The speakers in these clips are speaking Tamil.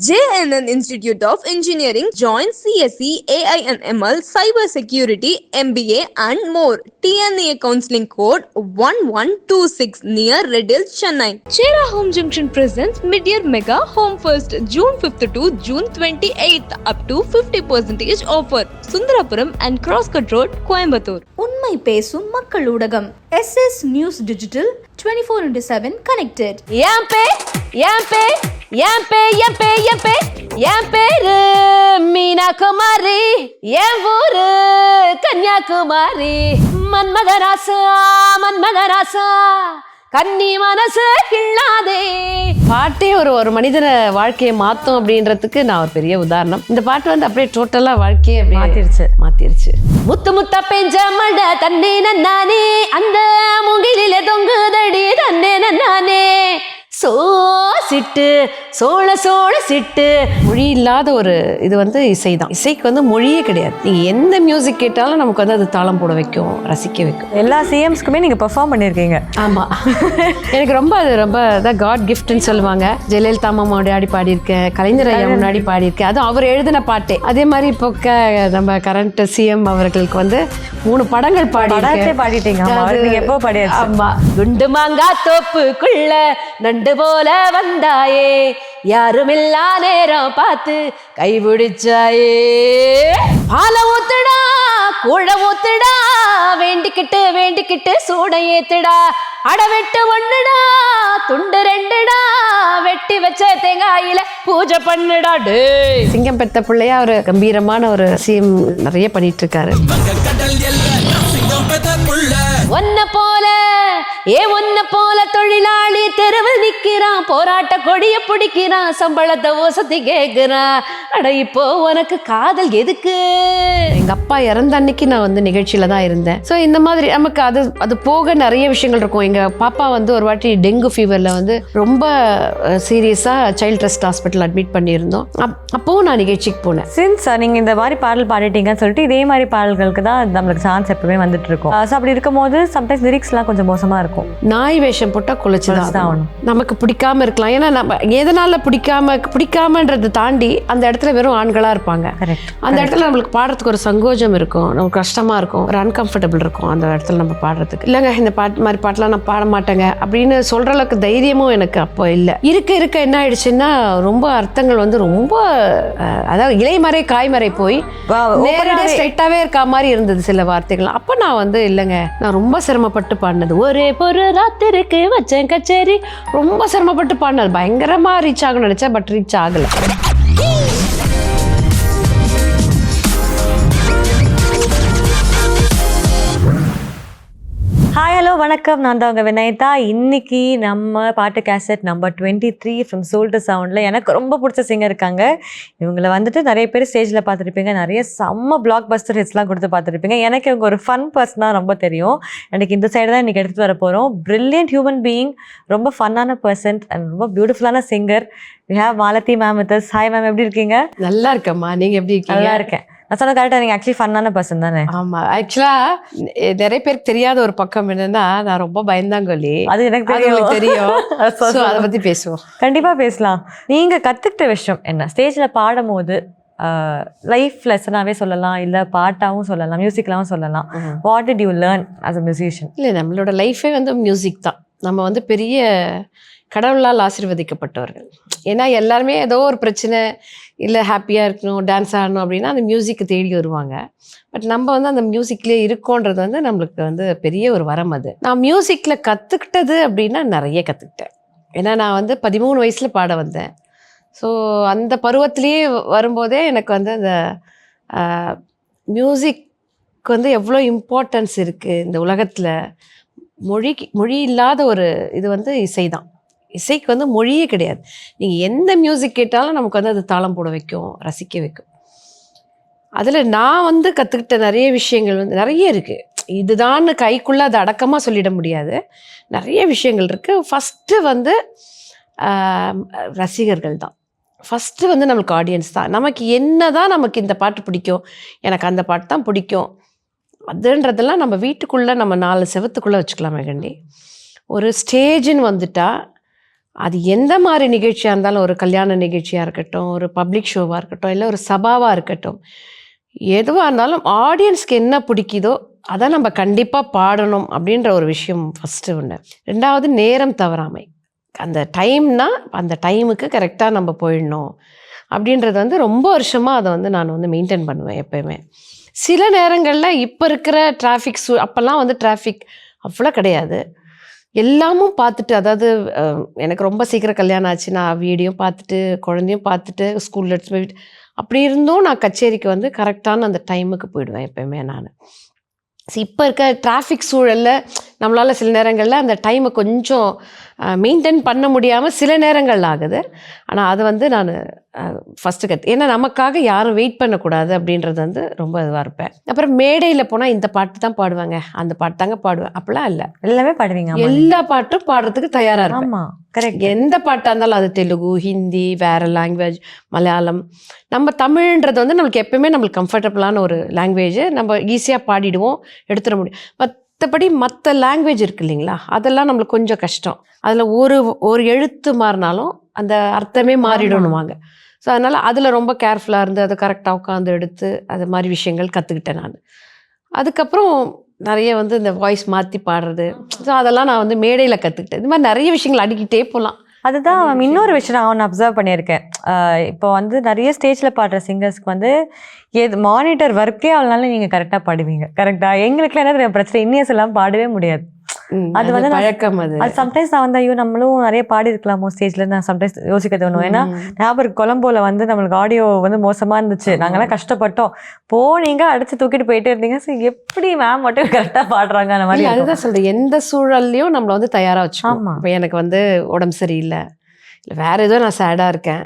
JNN Institute of Engineering. Join CSE, AI and ML, Cyber Security, MBA and more. TNA counseling code 1126 near Red Hills, Chennai. Chera Home Junction presents Mid-Year Mega Home First, June 5th to June 28th, up to 50% offer. Sundarapuram and Crosscut Road, Coimbatore. உண்மை பேசும் மக்கள் ஊடகம் SS News Digital 24/7 connected. என் பேரு மீனா குமாரி, என் ஊரு கன்னியாகுமரி. மன்மதராசா கன்னி மனசு கிள்ளாதே. பாட்டே ஒரு மனிதன வாழ்க்கையை மாத்தும் அப்படின்றதுக்கு நான் ஒரு பெரிய உதாரணம். இந்த பாட்டு வந்து அப்படியே டோட்டலா வாழ்க்கையை மாத்திருச்சு. முத்து முத்தா பெஞ்ச மழை தன்னே நன்னானே, அந்த முகிலில தொங்குதடி தன்னே நன்னானே. சோழ சிட்டு மொழி இல்லாத ஒரு இது வந்து இசைதான். இசைக்கு வந்து மொழியே கிடையாது. நீங்க எந்த மியூசிக் கேட்டாலும் நமக்கு வந்து அது தாளம் போட வைக்கும், ரசிக்க வைக்கும். எல்லா சிஎம்ஸ்க்குமே நீங்க பெர்ஃபார்ம் பண்ணிருக்கீங்க. ஆமா, எனக்கு ரொம்ப அதான் காட் கிஃப்ட்னு சொல்லுவாங்க. ஜெயலலிதா அம்மா முன்னாடி பாடியிருக்கேன், கலைஞர் ஐயா முன்னாடி பாடியிருக்கேன். அதுவும் அவர் எழுதின பாட்டே. அதே மாதிரி இப்போ நம்ம கரண்ட் சிஎம் அவர்களுக்கு வந்து 3 படங்கள் பாடிட்டீங்க. எப்போ பாடியாச்சு? ஆமா. குண்டு மாங்கா தோப்புக்குள்ள நண்டு போல வந்தாயே, யாருமில்லா நேரம் பார்த்து கைபிடிச்சாயே. பால ஊத்துடா கூழ ஊத்துடா, வேண்டிக்கிட்டு சூட ஏத்துடா. அடவெட்டு 1டா துண்டு 2டா, வெட்டி வச்ச தேங்காயில பூஜை பண்ணுடா. டே சிங்கம் பெத்த பிள்ளையா ஒரு கம்பீரமான ஒரு சிஎம் நிறைய பண்ணிட்டு இருக்காரு. ஒன்ன போல தொழிலாளி தெருவில் நிக்கிறான், போராட்ட கொடிய பிடிக்கிறான், சம்பளத்தை ஓசத்தி கேட்கிறான். அட இப்போ உனக்கு காதல் எதுக்கு? எங்க அப்பா இறந்த அன்னைக்கு நான் வந்து நிகழ்ச்சியில தான் இருந்தேன். ஸோ இந்த மாதிரி நமக்கு அது போக நிறைய விஷயங்கள் இருக்கும். எங்க பாப்பா வந்து ஒரு வாட்டி டெங்கு ஃபீவர்ல வந்து ரொம்ப சீரியஸா சைல்ட் ட்ரஸ்ட் ஹாஸ்பிட்டல் அட்மிட் பண்ணியிருந்தோம். அப்பவும் நான் நிகழ்ச்சிக்கு போனேன். சின்ஸ் நீங்க இந்த மாதிரி பாடல் பாடிட்டீங்கன்னு சொல்லிட்டு இதே மாதிரி பாடல்களுக்கு தான் நம்மளுக்கு சான்ஸ் எப்பவுமே வந்துட்டு இருக்கும். ஸோ அப்படி இருக்கும் போது சம்டைம்ஸ் லிரிக்ஸ்லாம் கொஞ்சம் மோசமா இருக்கும். நாய் வேஷம் போட்டா குலைச்சுதான் ஆகணும். நமக்கு பிடிக்காம இருக்கலாம். ஏன்னா நம்ம எதனால பிடிக்காமன்றதை தாண்டி அந்த இடத்துல வெறும் ஆண்களா இருப்பாங்க. அந்த இடத்துல நம்மளுக்கு பாடுறதுக்கு ஒரு சங்கோஜம் இருக்கும், நமக்கு கஷ்டமா இருக்கும், ஒரு அன்கம்ஃபர்டபுள் இருக்கும் அந்த இடத்துல நம்ம பாடுறதுக்கு. இல்லைங்க இந்த மாதிரி பாட்டுலாம் நான் பாட மாட்டேங்க அப்படின்னு சொல்ற அளவுக்கு தைரியமும் எனக்கு அப்போ இல்லை. இருக்க என்ன ஆயிடுச்சுன்னா ரொம்ப அர்த்தங்கள் வந்து ரொம்ப அதாவது இலைமறை காய்மறை போய் நேரடியாக ஸ்ட்ரைட்டாவே இருக்க மாதிரி இருந்தது சில வார்த்தைகள். அப்போ நான் வந்து இல்லைங்க, நான் ரொம்ப சிரமப்பட்டு பாடினது. ஒரே ஒரு ராத்திருக்கு வச்சேன் கச்சேரி, ரொம்ப சிரமப்பட்டு பாடினது. பயங்கரமா ரீச் ஆகணும்னு நினைச்சேன், பட் ரீச் ஆகல. ஹாய் ஹலோ வணக்கம், நான் தான் உங்கள் வினயதா. இன்னைக்கு நம்ம பாட்டு cassette number 23 from soul to சவுண்டில் எனக்கு ரொம்ப பிடிச்ச சிங்கர் இருக்காங்க. இவங்களை வந்துட்டு நிறைய பேர் ஸ்டேஜில் பார்த்துருப்பீங்க, நிறைய செம்ம பிளாக் பஸ்டர் ஹிட்ஸ்லாம் கொடுத்து பார்த்துருப்பீங்க. எனக்கு இவங்க ஒரு ஃபன் பர்சனாக ரொம்ப தெரியும். எனக்கு இந்த சைடு தான் இன்றைக்கி எடுத்துகிட்டு வர போகிறோம். பிரில்லியன்ட் ஹியூமன் பீயிங், ரொம்ப ஃபன்னான பர்சன் அண்ட் ரொம்ப பியூட்டிஃபுல்லான singer. We have Malathi ma'am with us. Hi ma'am, எப்படி இருக்கீங்க? நல்லா இருக்கேம்மா, நீங்கள் எப்படி இருக்கீங்க? நல்லா இருக்கேன். நான் சொன்ன கரெக்டாக, நீங்கள் ஆக்சுவலி ஃபன்னான பர்சன் தானே? ஆமாம், ஆக்சுவலாக நிறைய பேருக்கு தெரியாத ஒரு பக்கம் என்னன்னா, நான் ரொம்ப பயந்தாங்கொல்லி. அது எனக்கு தெரியும். அதை பற்றி பேசுவோம், கண்டிப்பாக பேசலாம். நீங்கள் கற்றுக்கிட்ட விஷயம் என்ன? ஸ்டேஜில் பாடும் போது லைஃப் லெசனாகவே சொல்லலாம், இல்லை பாட்டாகவும் சொல்லலாம், மியூசிக்லாகவும் சொல்லலாம். What did you learn as a musician? இல்லை, நம்மளோட லைஃபே வந்து மியூசிக் தான். நம்ம வந்து பெரிய கடவுளால் ஆசீர்வதிக்கப்பட்டவர்கள். ஏன்னா எல்லாருமே ஏதோ ஒரு பிரச்சனை, இல்லை ஹாப்பியாக இருக்கணும், டான்ஸ் ஆடணும் அப்படின்னா அந்த மியூசிக்கை தேடி வருவாங்க. பட் நம்ம வந்து அந்த மியூசிக்லேயே இருக்கோன்றது வந்து நம்மளுக்கு வந்து பெரிய ஒரு வரம். அது நான் மியூசிக்கில் கற்றுக்கிட்டது அப்படின்னா நிறைய கற்றுக்கிட்டேன். ஏன்னா நான் வந்து 13 வயசில் பாட வந்தேன். ஸோ அந்த பருவத்திலேயே வரும்போதே எனக்கு வந்து அந்த மியூசிக் வந்து எவ்வளோ இம்பார்ட்டன்ஸ் இருக்குது இந்த உலகத்தில். மொழி இல்லாத ஒரு இது வந்து இசை தான். இசைக்கு வந்து மொழியே கிடையாது. நீங்கள் எந்த மியூசிக் கேட்டாலும் நமக்கு வந்து அது தாளம் போட வைக்கும், ரசிக்க வைக்கும். அதில் நான் வந்து கற்றுக்கிட்ட நிறைய விஷயங்கள் வந்து நிறைய இருக்குது. இதுதான் கைக்குள்ளே அதை அடக்கமாக சொல்லிட முடியாது, நிறைய விஷயங்கள் இருக்குது. ஃபஸ்ட்டு வந்து ரசிகர்கள் தான். ஃபஸ்ட்டு வந்து நம்மளுக்கு ஆடியன்ஸ் தான். நமக்கு என்ன தான் நமக்கு இந்த பாட்டு பிடிக்கும், எனக்கு அந்த பாட்டு தான் பிடிக்கும் அதுன்றதெல்லாம் நம்ம வீட்டுக்குள்ளே நம்ம 4 செவத்துக்குள்ளே வச்சுக்கலாமே கண்டி. ஒரு ஸ்டேஜுன்னு வந்துட்டா அது எந்த மாதிரி நிகழ்ச்சியாக இருந்தாலும், ஒரு கல்யாண நிகழ்ச்சியாக இருக்கட்டும், ஒரு பப்ளிக் ஷோவாக இருக்கட்டும், இல்லை ஒரு சபாவாக இருக்கட்டும், எதுவாக இருந்தாலும் ஆடியன்ஸ்க்கு என்ன பிடிக்குதோ அதை நம்ம கண்டிப்பாக பாடணும் அப்படின்ற ஒரு விஷயம் ஃபஸ்ட்டு ஒன்று. 2வது நேரம் தவறாமை. அந்த டைம்னா அந்த டைமுக்கு கரெக்டாக நம்ம போயிடணும் அப்படின்றது வந்து ரொம்ப வருஷமாக அதை வந்து நான் வந்து மெயின்டைன் பண்ணுவேன் எப்போயுமே. சில நேரங்களில் இப்போ இருக்கிற டிராஃபிக் அப்போல்லாம் வந்து டிராஃபிக் அவ்வளோ கிடையாது. எல்லாமும் பார்த்துட்டு, அதாவது எனக்கு ரொம்ப சீக்கிரம் கல்யாணம் ஆச்சு. நான் வீடியும் பார்த்துட்டு குழந்தையும் பார்த்துட்டு ஸ்கூலில் எடுத்து போயிட்டு அப்படி இருந்தும் நான் கச்சேரிக்கு வந்து கரெக்டான அந்த டைமுக்கு போயிடுவேன் எப்போயுமே நான். இப்போ இருக்க டிராஃபிக் சூழலில் நம்மளால் சில நேரங்களில் அந்த டைமை கொஞ்சம் மெயின்டைன் பண்ண முடியாமல் சில நேரங்கள் ஆகுது. ஆனால் அது வந்து நான் ஃபஸ்ட்டு ஏன்னா நமக்காக யாரும் வெயிட் பண்ணக்கூடாது அப்படின்றது வந்து ரொம்ப இதுவாக இருப்பேன். அப்புறம் மேடையில் போனால் இந்த பாட்டு தான் பாடுவாங்க, அந்த பாட்டு தாங்க பாடுவேன், அப்படிலாம் இல்லை. எல்லாமே பாடுவீங்க? எல்லா பாட்டும் பாடுறதுக்கு தயாராக இருக்கும். ஆமாம், கரெக்ட். எந்த பாட்டாக இருந்தாலும், அது தெலுங்கு, ஹிந்தி, வேறு லாங்குவேஜ், மலையாளம். நம்ம தமிழ்ன்றது வந்து நம்மளுக்கு எப்பயுமே நம்மளுக்கு கம்ஃபர்டபுளான ஒரு லாங்குவேஜ். நம்ம ஈஸியாக பாடிடுவோம், எடுத்துட முடியும். மற்றபடி மற்ற லாங்குவேஜ் இருக்குது இல்லைங்களா, அதெல்லாம் நம்மளுக்கு கொஞ்சம் கஷ்டம். அதில் ஒரு எழுத்து மாறினாலும் அந்த அர்த்தமே மாறிடணுவாங்க. ஸோ அதனால் அதில் ரொம்ப கேர்ஃபுல்லாக இருந்து அதை கரெக்டாக உட்காந்து எடுத்து அது மாதிரி விஷயங்கள் கற்றுக்கிட்டேன் நான். அதுக்கப்புறம் நிறைய வந்து இந்த வாய்ஸ் மாற்றி பாடுறது, ஸோ அதெல்லாம் நான் வந்து மேடையில் கற்றுக்கிட்டேன். இது மாதிரி நிறைய விஷயங்கள் அடிக்கிட்டே போகலாம். அதுதான் இன்னொரு விஷயம் நான் ஒன்று அப்சர்வ் பண்ணியிருக்கேன். இப்போ வந்து நிறைய ஸ்டேஜில் பாடுற சிங்கர்ஸ்க்கு வந்து மானிட்டர் ஒர்க்கே ஆனாலும் நீங்கள் கரெக்டாக பாடுவீங்க. கரெக்டாக எங்களுக்குலாம் என்ன பிரச்சனை, இன்னியஸ் எல்லாம் பாடவே முடியாது. அது வந்து பழக்கம். அது சம்டைம்ஸ் நான் வந்து ஐயோ நம்மளும் நிறைய பாடி இருக்கலாமோ ஸ்டேஜ்ல, நான் சம்டைம்ஸ் யோசிக்க தோணும். ஏன்னா ஞாபகம் கொலம்போல வந்து நம்மளுக்கு ஆடியோ வந்து மோசமா இருந்துச்சு, நாங்கெல்லாம் கஷ்டப்பட்டோம், போனீங்க அடிச்சு தூக்கிட்டு போயிட்டே இருந்தீங்க. ஸோ எப்படி மேம் மட்டும் கரெக்டா பாடுறாங்க அந்த மாதிரி. அதுதான் சொல்றேன், எந்த சூழல்லையும் நம்மள வந்து தயாரா வச்சுக்கோம். இப்போ எனக்கு வந்து உடம்பு சரியில்லை, இல்லை வேற ஏதோ நான் சேடா இருக்கேன்,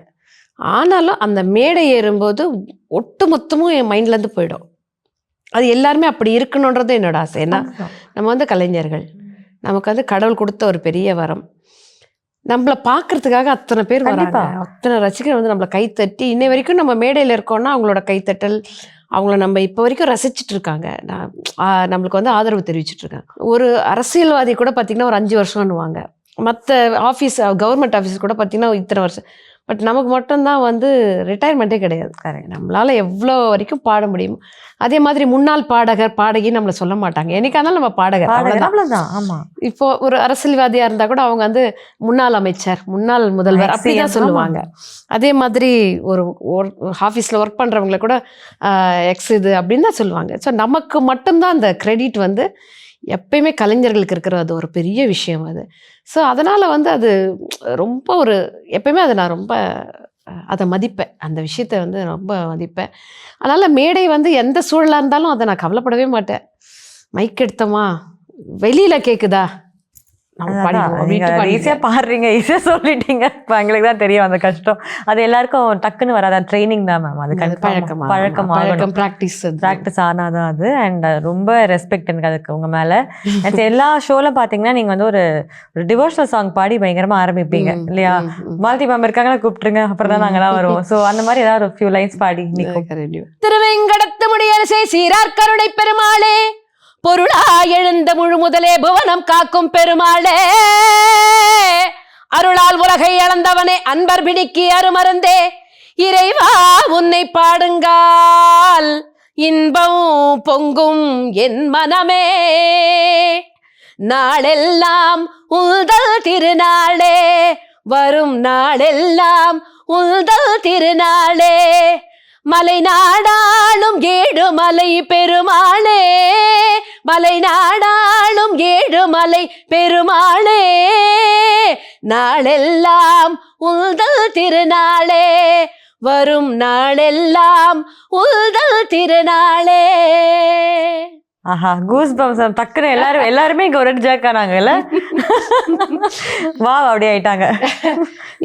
ஆனாலும் அந்த மேடை ஏறும்போது ஒட்டு மொத்தமும் என் மைண்ட்லேருந்து போயிடும். அது எல்லாருமே அப்படி இருக்கணுன்றது என்னோட ஆசை. ஏன்னா நம்ம வந்து கலைஞர்கள், நமக்கு வந்து கடவுள் கொடுத்த ஒரு பெரிய வரம். நம்மளை பார்க்கறதுக்காக அத்தனை பேர் வராங்க, அத்தனை ரசிகர் வந்து நம்மளை கைத்தட்டி இன்னை வரைக்கும் நம்ம மேடையில் இருக்கோம்னா அவங்களோட கைத்தட்டல், அவங்கள நம்ம இப்போ வரைக்கும் ரசிச்சுட்டு இருக்காங்க, நம்மளுக்கு வந்து ஆதரவு தெரிவிச்சுட்டு இருக்காங்க. ஒரு அரசியல்வாதி கூட பார்த்திங்கன்னா ஒரு 5 வருஷம்னுவாங்க, மற்ற ஆஃபீஸ் கவர்மெண்ட் ஆஃபீஸ் கூட பார்த்திங்கன்னா இத்தனை வருஷம். பட் நமக்கு மட்டும்தான் வந்து ரிட்டையர்மெண்ட்டே கிடையாது. நம்மளால் எவ்வளோ வரைக்கும் பாட முடியும். அதே மாதிரி முன்னாள் பாடகர் பாடகி நம்மளை சொல்ல மாட்டாங்க, என்னைக்கானாலும் நம்ம பாடகர், அவ்வளோதான். ஆமாம். இப்போ ஒரு அரசியல்வாதியாக இருந்தால் கூட அவங்க வந்து முன்னாள் அமைச்சர், முன்னாள் முதல்வர் அப்படி தான் சொல்லுவாங்க. அதே மாதிரி ஒரு ஆஃபீஸில் ஒர்க் பண்ணுறவங்கள கூட எக்ஸ் இது அப்படின்னு தான் சொல்லுவாங்க. ஸோ நமக்கு மட்டும்தான் அந்த கிரெடிட் வந்து எப்பயுமே கலைஞர்களுக்கு இருக்கிற அது ஒரு பெரிய விஷயம் அது. ஸோ அதனால் வந்து அது ரொம்ப ஒரு எப்பயுமே அதை நான் ரொம்ப அதை மதிப்பேன், அந்த விஷயத்தை வந்து ரொம்ப மதிப்பேன். அதனால் மேடை வந்து எந்த சூழலாக இருந்தாலும் அதை நான் கவலைப்படவே மாட்டேன். மைக் எடுத்தோமா, வெளியில் கேட்குதா, ஈஸியா பாடுறீங்க, ஈஸியா சொல்லிட்டீங்க. இப்போ எங்களுக்கு தான் தெரியும் அந்த கஷ்டம். அது எல்லாருக்கும் டக்குன்னு வராது, ட்ரைனிங் தான் மேம். அது பழக்கம் ப்ராக்டிஸ் ஆனாதான் அது. அண்ட் ரொம்ப ரெஸ்பெக்ட் எனக்கு அதுக்கு உங்க மேல. எல்லா ஷோல பாத்தீங்கன்னா நீங்க வந்து ஒரு டிவோஷனல் சாங் பாடி பயங்கரமா ஆரம்பிப்பீங்க இல்லையா? மாலதி மேம் இருக்காங்கன்னா கூப்பிட்டுருங்க, அப்புறம் தான் நாங்கெல்லாம் வருவோம். ஸோ அந்த மாதிரி ஏதாவது ஒரு ஃபியூ லைன்ஸ் பாடி. திருவேங்கடத்து முடியரசே சீரார் கருணை பெருமாளே, பொருளா எழுந்த முழு முதலே புவனம் காக்கும் பெருமாளே, அருளால் உலகை அளந்தவனே அன்பர் பிடிக்கி அருமருந்தே, இறைவா உன்னை பாடுங்கால் இன்பம் பொங்கும் என் மனமே, நாளெல்லாம் உந்தல் திருநாளே, வரும் நாளெல்லாம் உந்தல் திருநாளே, மலை நாடாளும் 7 மலை பெருமாளே, மலை நாடாளும் 7 மலை பெருமாளே, நாளெல்லாம் உந்தல் திருநாளே, வரும் நாளெல்லாம் உந்தல் திருநாளே. ஆஹா, கூஸ் பம்ஸ். டக்குன்னு எல்லாருமே இங்க ஒரு ஜாக்கானாங்கல்ல, வா அப்படியே ஆயிட்டாங்க.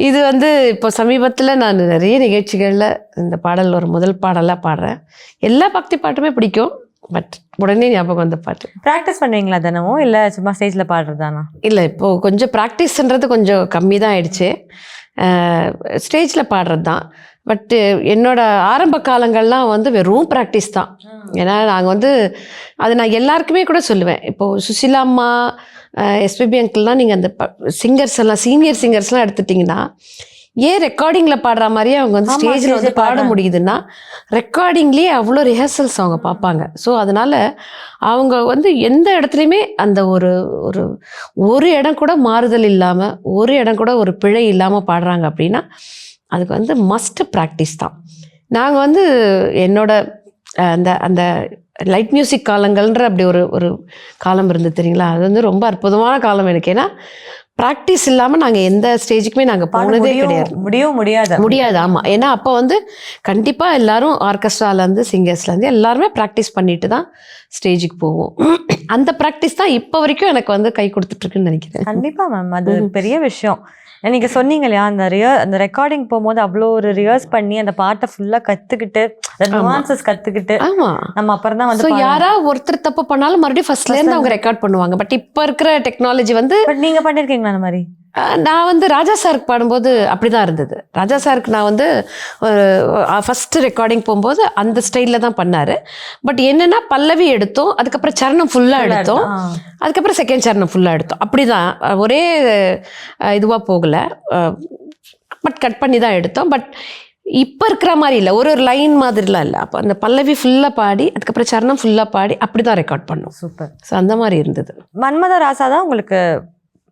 இது வந்து இப்போ சமீபத்தில் நான் நிறைய நிகழ்ச்சிகளில் இந்த பாடல் ஒரு முதல் பாடலாக பாடுறேன். எல்லா பக்தி பாட்டுமே பிடிக்கும், பட் உடனே ஞாபகம் வந்த பாட்டு. ப்ராக்டிஸ் பண்ணுவீங்களா தினமும், இல்லை சும்மா ஸ்டேஜில் பாடுறதானா? இல்லை, இப்போது கொஞ்சம் ப்ராக்டிஸ்ன்றது கொஞ்சம் கம்மி தான் ஆயிடுச்சு, ஸ்டேஜில் பாடுறது தான். பட்டு என்னோட ஆரம்ப காலங்கள்லாம் வந்து வெறும் ப்ராக்டிஸ் தான். ஏன்னா நாங்கள் வந்து அது நான் எல்லாருக்குமே கூட சொல்லுவேன். இப்போது சுசிலா அம்மா, எஸ்பிபி அங்கிள்லாம் நீங்கள் அந்த சிங்கர்ஸ் எல்லாம் சீனியர் சிங்கர்ஸ்லாம் எடுத்துட்டிங்கன்னா ஏன் ரெக்கார்டிங்கில் பாடுற மாதிரியே அவங்க வந்து ஸ்டேஜில் வந்து பாட முடியுதுன்னா ரெக்கார்டிங்லேயே அவ்வளோ ரிஹர்சல்ஸ் அவங்க பார்ப்பாங்க. ஸோ அதனால் அவங்க வந்து எந்த இடத்துலையுமே அந்த ஒரு இடம் கூட மாறுதல் இல்லாமல், ஒரு இடம் கூட ஒரு பிழை இல்லாமல் பாடுறாங்க அப்படின்னா அதுக்கு வந்து மஸ்ட் ப்ராக்டிஸ் தான். நாங்கள் வந்து என்னோட அந்த லைட் மியூசிக் காலங்கள்ன்ற அப்படி ஒரு காலம் இருந்தது தெரியுங்களா, அது வந்து ரொம்ப அற்புதமான காலம் எனக்கு. ஏன்னா ப்ராக்டிஸ் இல்லாமல் நாங்கள் எந்த ஸ்டேஜுக்குமே நாங்கள் போனதே கிடையாது. முடியாது. ஆமாம். ஏன்னா அப்போ வந்து கண்டிப்பாக எல்லாரும் ஆர்கெஸ்ட்ராலேருந்து சிங்கர்ஸ்லேருந்து எல்லாருமே ப்ராக்டிஸ் பண்ணிட்டு தான் ஸ்டேஜுக்கு போவோம். அந்த ப்ராக்டிஸ் தான் இப்போ வரைக்கும் எனக்கு வந்து கை கொடுத்துட்ருக்குன்னு நினைக்கிறேன். கண்டிப்பாக மேம், அது பெரிய விஷயம். நீங்கள் சொன்னீங்க இல்லையா, அந்த ரெக்கார்டிங் போகும்போது அவ்வளோ ஒரு ரிஹர்ஸ் பண்ணி அந்த பாட்டை ஃபுல்லாக கற்றுக்கிட்டு நுவான்சஸ் கற்றுக்கிட்டு நம்ம அப்புறம் தான் வந்து யாராவது ஒருத்தர் தப்பு பண்ணாலும் மறுபடியும் ஃபர்ஸ்ட்லேருந்து அவங்க ரெக்கார்ட் பண்ணுவாங்க. பட் இப்போ இருக்கிற டெக்னாலஜி வந்து நீங்கள் பண்ணியிருக்கீங்களா அந்த மாதிரி? நான் வந்து ராஜா சாருக்கு பாடும்போது அப்படி தான் இருந்தது. ராஜா சாருக்கு நான் வந்து ஃபஸ்ட்டு ரெக்கார்டிங் போகும்போது அந்த ஸ்டைலில் தான் பண்ணார். பட் என்னென்னா பல்லவி எடுத்தோம், அதுக்கப்புறம் சரணம் ஃபுல்லாக எடுத்தோம், அதுக்கப்புறம் செகண்ட் சரணம் ஃபுல்லாக எடுத்தோம். அப்படி தான் ஒரே இதுவாக போகலை, பட் கட் பண்ணி தான் எடுத்தோம். பட் இப்போ இருக்கிற மாதிரி இல்லை, ஒரு லைன் மாதிரிலாம் இல்லை. அப்போ அந்த பல்லவி ஃபுல்லாக பாடி அதுக்கப்புறம் சரணம் ஃபுல்லாக பாடி அப்படி தான் ரெக்கார்ட் பண்ணோம். சூப்பர். ஸோ அந்த மாதிரி இருந்தது. மன்மத ராசா தான் உங்களுக்கு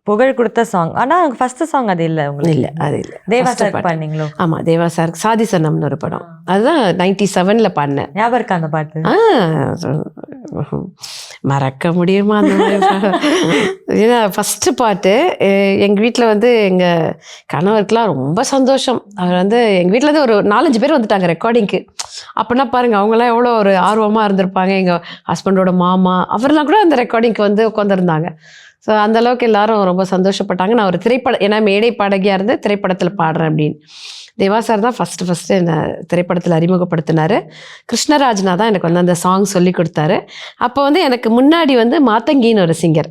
புகழ் கொடுத்த சாங். ஆனால் ஃபர்ஸ்ட் சாங் அது இல்லை உங்களுக்கு? இல்லை, அது இல்லை. தேவா சார் பாடினீங்களோ? ஆமாம், தேவா சாருக்கு சாதி சனம்னு ஒரு படம், அதுதான் 97 பாடினேன். ஞாபகம் இருக்கா அந்த பாட்டு? மறக்க முடியுமா அந்த மாதிரி? ஏன்னா ஃபஸ்ட்டு பாட்டு எங்கள் வீட்டில் வந்து எங்கள் கணவருக்குலாம் ரொம்ப சந்தோஷம். அவர் வந்து எங்கள் வீட்டில் வந்து ஒரு 4-5 பேர் வந்துட்டாங்க ரெக்கார்டிங்க்கு. அப்படின்னா பாருங்கள், அவங்களாம் எவ்வளோ ஒரு ஆர்வமாக இருந்திருப்பாங்க. எங்கள் ஹஸ்பண்டோட மாமா அவரெல்லாம் கூட அந்த ரெக்கார்டிங்க்கு வந்து உட்காந்துருந்தாங்க. ஸோ அந்தளவுக்கு எல்லாரும் ரொம்ப சந்தோஷப்பட்டாங்க. நான் ஒரு ஏன்னா மேடை பாடகியாக இருந்து திரைப்படத்தில் பாடுறேன் அப்படின்னு. தேவா சார் தான் ஃபஸ்ட்டு என்னை திரைப்படத்தில் அறிமுகப்படுத்தினார். கிருஷ்ணராஜ்னா தான் எனக்கு வந்து அந்த சாங் சொல்லி கொடுத்தாரு. அப்போ வந்து எனக்கு முன்னாடி வந்து மாத்தங்கின்னு ஒரு சிங்கர்,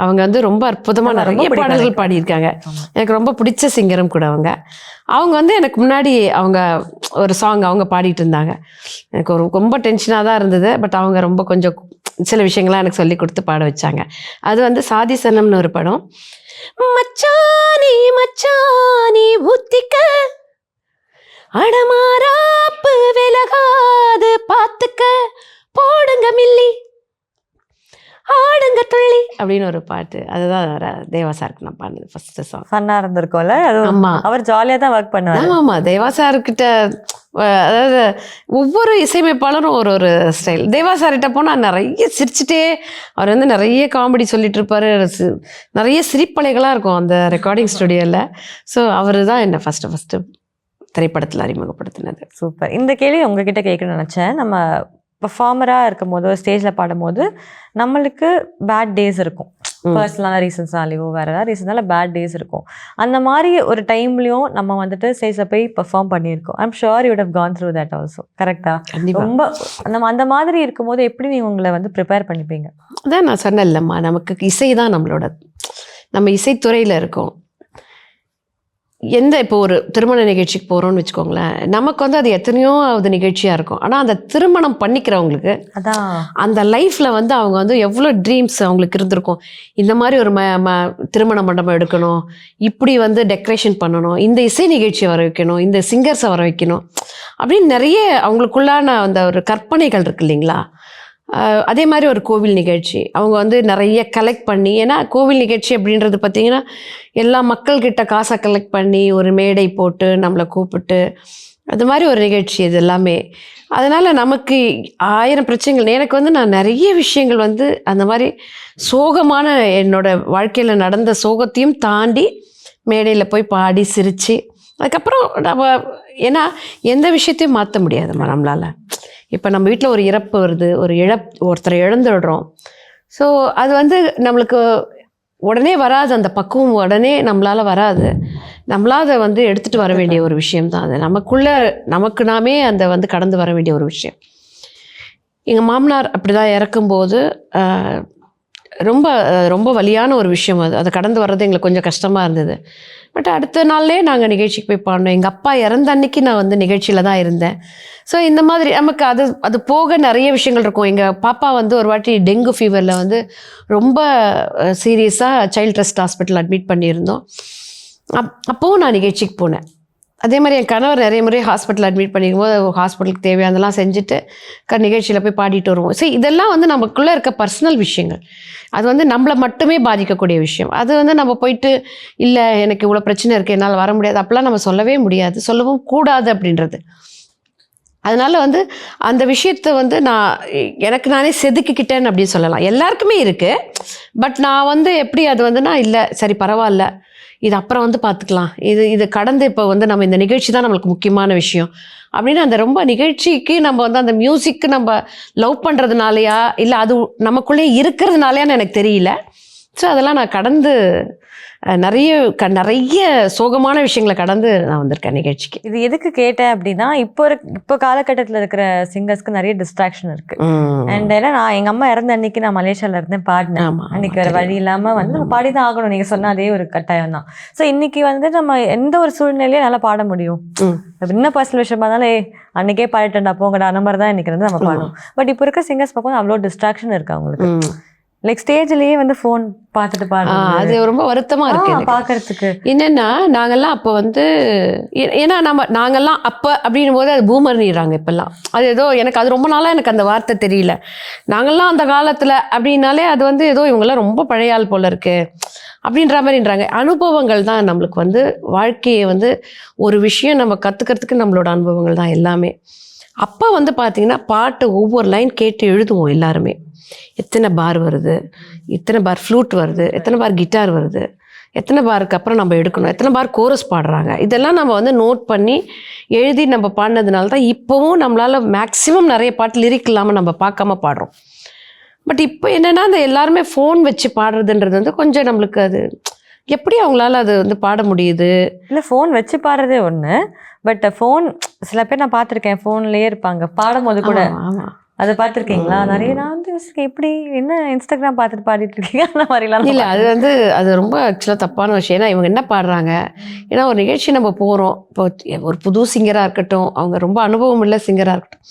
அவங்க வந்து ரொம்ப அற்புதமாக நிறைய பாடல்கள் பாடியிருக்காங்க. எனக்கு ரொம்ப பிடிச்ச சிங்கரும் கூட அவங்க வந்து எனக்கு முன்னாடி அவங்க ஒரு சாங் அவங்க பாடிட்டு இருந்தாங்க. எனக்கு ரொம்ப டென்ஷனாக தான் இருந்தது. பட் அவங்க ரொம்ப கொஞ்சம் சில விஷயங்கள்லாம் எனக்கு சொல்லி கொடுத்து பாட வச்சாங்க. அது வந்து சாதி சனம்னு ஒரு படம். மச்சானி மச்சானி ஊத்திக்க அடமாராப்பு விலகாது பார்த்துக்க போடுங்க மில்லி ஆடுங்க துள்ளி அப்படின்னு ஒரு பாட்டு. அதுதான் தேவா சாருக்கு நான் பாடினது ஃபர்ஸ்ட் சாங். ஃபன்னாக இருந்திருக்கும்ல? ஆமாம், அவர் ஜாலியாக தான் ஒர்க் பண்ணுவார். ஆமாம், தேவா சார்கிட்ட அதாவது ஒவ்வொரு இசையமைப்பாளரும் ஒரு ஸ்டைல். தேவா சார்கிட்ட போனால் நிறைய சிரிச்சுட்டே, அவர் வந்து நிறைய காமெடி சொல்லிட்டு இருப்பார், நிறைய சிரிப்பலைகளாக இருக்கும் அந்த ரெக்கார்டிங் ஸ்டுடியோவில். ஸோ அவர் தான் என்னை ஃபஸ்ட்டு திரைப்படத்தில் அறிமுகப்படுத்தினது. சூப்பர். இந்த கேள்வி உங்ககிட்ட கேட்கணும்னு நினச்சேன். நம்ம பர்ஃபார்மராக இருக்கும் போது ஸ்டேஜில் பாடும்போது நம்மளுக்கு பேட் டேஸ் இருக்கும், பர்சனலான ரீசன்ஸ்னாலேயோ வேறு ஏதாவது ரீசன்னால பேட் டேஸ் இருக்கும். அந்த மாதிரி ஒரு டைம்லையும் நம்ம வந்துட்டு ஸ்டேஜில் போய் பெர்ஃபார்ம் பண்ணியிருக்கோம். I'm sure you would have gone through that also. கரெக்டாக? ரொம்ப நம்ம அந்த மாதிரி இருக்கும்போது எப்படி நீங்கள் உங்களை வந்து ப்ரிப்பேர் பண்ணிப்பீங்க? அதான் நான் சொன்னேன் இல்லைம்மா, நமக்கு இசை தான் நம்ம இசைத்துறையில் இருக்கோம். இப்போ ஒரு திருமண நிகழ்ச்சிக்கு போகிறோம்னு வச்சுக்கோங்களேன், நமக்கு வந்து அது எத்தனையோவது நிகழ்ச்சியாக இருக்கும். ஆனால் அந்த திருமணம் பண்ணிக்கிறவங்களுக்கு அதான் அந்த லைஃப்பில் வந்து அவங்க வந்து எவ்வளோ ட்ரீம்ஸ் அவங்களுக்கு இருந்திருக்கும். இந்த மாதிரி ஒரு திருமண மண்டபம் எடுக்கணும், இப்படி வந்து டெக்கரேஷன் பண்ணணும், இந்த இசை நிகழ்ச்சியை வர வைக்கணும், இந்த சிங்கர்ஸை வர வைக்கணும் அப்படின்னு நிறைய அவங்களுக்குள்ளான அந்த ஒரு கற்பனைகள் இருக்கு இல்லைங்களா. அதே மாதிரி ஒரு கோவில் நிகழ்ச்சி அவங்க வந்து நிறைய கலெக்ட் பண்ணி, ஏன்னா கோவில் நிகழ்ச்சி அப்படின்றது பார்த்திங்கன்னா எல்லா மக்கள்கிட்ட காசை கலெக்ட் பண்ணி ஒரு மேடை போட்டு நம்மளை கூப்பிட்டு அது மாதிரி ஒரு நிகழ்ச்சி இது எல்லாமே. அதனால் நமக்கு 1000 பிரச்சனைகள். எனக்கு வந்து நான் நிறைய விஷயங்கள் வந்து அந்த மாதிரி சோகமான என்னோட வாழ்க்கையில் நடந்த சோகத்தையும் தாண்டி மேடையில் போய் பாடி சிரித்து அதுக்கப்புறம் நம்ம, ஏன்னா எந்த விஷயத்தையும் மாற்ற முடியாதும்மா நம்மளால். இப்போ நம்ம வீட்டில் ஒரு இறப்பு வருது, ஒருத்தரை இழந்துடுறோம். ஸோ அது வந்து நம்மளுக்கு உடனே வராது, அந்த பக்குவம் உடனே நம்மளால் வராது. நம்மளால் அதை வந்து எடுத்துகிட்டு வர வேண்டிய ஒரு விஷயம்தான் அது. நமக்கு நாமே அந்த வந்து கடந்து வர வேண்டிய ஒரு விஷயம். எங்கள் மாமனார் அப்படி தான் இறக்கும்போது ரொம்ப ரொம்ப வலியான ஒரு விஷயம் அது. அதை கடந்து வர்றது எங்களுக்கு கொஞ்சம் கஷ்டமாக இருந்தது. பட் அடுத்த நாள்லேயே நாங்கள் நிகழ்ச்சிக்கு போய் பாடினோம். எங்கள் அப்பா இறந்த அன்னைக்கு நான் வந்து நிகழ்ச்சியில் தான் இருந்தேன். ஸோ இந்த மாதிரி நமக்கு அது போக நிறைய விஷயங்கள் இருக்கும். எங்கள் பாப்பா வந்து ஒரு வாட்டி டெங்கு ஃபீவரில் வந்து ரொம்ப சீரியஸாக சைல்ட் ட்ரஸ்ட் ஹாஸ்பிட்டல் அட்மிட் பண்ணியிருந்தோம். அப்போவும் நான் நிகழ்ச்சிக்கு போனேன். அதே மாதிரி என் கணவர் நிறைய முறை ஹாஸ்பிட்டல் அட்மிட் பண்ணிக்கும்போது ஹாஸ்பிட்டலுக்கு தேவையானதெல்லாம் செஞ்சுட்டு நிகழ்ச்சியில் போய் பாடிட்டு வருவோம். ஸோ இதெல்லாம் வந்து நமக்குள்ளே இருக்க பர்சனல் விஷயங்கள். அது வந்து நம்மளை மட்டுமே பாதிக்கக்கூடிய விஷயம். அது வந்து நம்ம போயிட்டு இல்லை எனக்கு இவ்வளோ பிரச்சனை இருக்குது, என்னால் வர முடியாது, அப்படிலாம் நம்ம சொல்லவே முடியாது, சொல்லவும் கூடாது அப்படின்றது. அதனால வந்து அந்த விஷயத்தை வந்து எனக்கு நானே செதுக்கிக்கிட்டேன்னு அப்படின்னு சொல்லலாம். எல்லாருக்குமே இருக்குது. பட் நான் வந்து எப்படி அது வந்துன்னா இல்லை சரி பரவாயில்ல, இது அப்புறம் வந்து பார்த்துக்கலாம், இது கடந்து இப்போ வந்து நம்ம இந்த நிகழ்ச்சி தான் நம்மளுக்கு முக்கியமான விஷயம் அப்படின்னு அந்த ரொம்ப நிகழ்ச்சிக்கு நம்ம வந்து அந்த மியூசிக்கு நம்ம லவ் பண்ணுறதுனாலையா இல்லை அது நமக்குள்ளே இருக்கிறதுனாலையான்னு எனக்கு தெரியல. ஸோ அதெல்லாம் நான் கடந்து நிறைய சோகமான விஷயங்களை கடந்து நான் வந்திருக்கேன் நிகழ்ச்சிக்கு. இது எதுக்கு கேட்டேன் அப்படின்னா, இப்போ காலகட்டத்தில் இருக்கிற சிங்கர்ஸ்க்கு நிறைய டிஸ்ட்ராக்ஷன் இருக்கு. அண்ட் ஏன்னா நான் எங்கள் அம்மா இறந்த அன்னைக்கு நான் மலேசியாவில் இருந்தேன், பாடினேன். அன்னைக்கு வேறு வழி இல்லாமல் வந்து நம்ம பாடி தான் ஆகணும். நீங்கள் சொன்ன அதே ஒரு கட்டாயம் தான். ஸோ இன்னைக்கு வந்து நம்ம எந்த ஒரு சூழ்நிலையும் நல்லா பாட முடியும். என்ன பர்சனல் விஷயமா இருந்தாலும் அன்னைக்கே பாடிட்டேன்டா போங்கடா அந்த மாதிரி தான் இன்னைக்கு வந்து நம்ம பாடணும். பட் இப்போ இருக்க சிங்கர்ஸ் பார்க்கும்போது அவ்வளோ டிஸ்ட்ராக்ஷன் இருக்கு அவங்களுக்கு. லைக் ஸ்டேஜ்லயே வந்து ஃபோன் பார்த்துட்டு பாருங்க, அது ரொம்ப வருத்தமா இருக்கு பார்க்கறதுக்கு. என்னன்னா நாங்கெல்லாம் அப்போ வந்து ஏன்னா நாங்கெல்லாம் அப்போ அப்படின்னும் போது அது பூமர்னிடுறாங்க இப்பெல்லாம். அது ஏதோ எனக்கு அது ரொம்ப நாளாக எனக்கு அந்த வார்த்தை தெரியல. நாங்கள்லாம் அந்த காலத்தில் அப்படின்னாலே அது வந்து ஏதோ இவங்கெல்லாம் ரொம்ப பழைய ஆள் போல இருக்கு அப்படின்ற மாதிரின்றாங்க. அனுபவங்கள் தான் நம்மளுக்கு வந்து வாழ்க்கையை வந்து ஒரு விஷயம் நம்ம கற்றுக்கிறதுக்கு நம்மளோட அனுபவங்கள் தான் எல்லாமே. அப்போ வந்து பார்த்தீங்கன்னா பாட்டு ஒவ்வொரு லைன் கேட்டு எழுதுவோம் எல்லாருமே. எத்தனை பார் வருது, எத்தனை பார் ஃப்ளூட் வருது, எத்தனை பார் கிட்டார் வருது, எத்தனை பாருக்கு அப்புறம் நம்ம எடுக்கணும், எத்தனை பார் கோரஸ் பாடுறாங்க, இதெல்லாம் நம்ம வந்து நோட் பண்ணி எழுதி நம்ம பாடினதுனால தான் இப்போவும் நம்மளால் மேக்ஸிமம் நிறைய பாட்டு லிரிக் இல்லாமல் நம்ம பார்க்காம பாடுறோம். பட் இப்போ என்னென்னா அந்த எல்லாருமே ஃபோன் வச்சு பாடுறதுன்றது வந்து கொஞ்சம் நம்மளுக்கு அது எப்படி அவங்களால அது வந்து பாட முடியுது? இல்லை ஃபோன் வச்சு பாடுறதே ஒன்று, பட் ஃபோன் சில பேர் நான் பார்த்துருக்கேன் ஃபோன்லேயே இருப்பாங்க பாடும்போது கூட. ஆமாம், அதை பார்த்துருக்கீங்களா? நிறைய நான் வந்து எப்படி என்ன இன்ஸ்டாகிராம் பார்த்துட்டு பாடிட்டு இருக்கீங்க அந்த மாதிரிலாம் இல்லை. அது ரொம்ப ஆக்சுவலாக தப்பான விஷயம். ஏன்னா இவங்க என்ன பாடுறாங்க, ஏன்னா ஒரு நிகழ்ச்சி நம்ம போகிறோம், இப்போ ஒரு புது சிங்கராக இருக்கட்டும், அவங்க ரொம்ப அனுபவம் உள்ள சிங்கராக இருக்கட்டும்,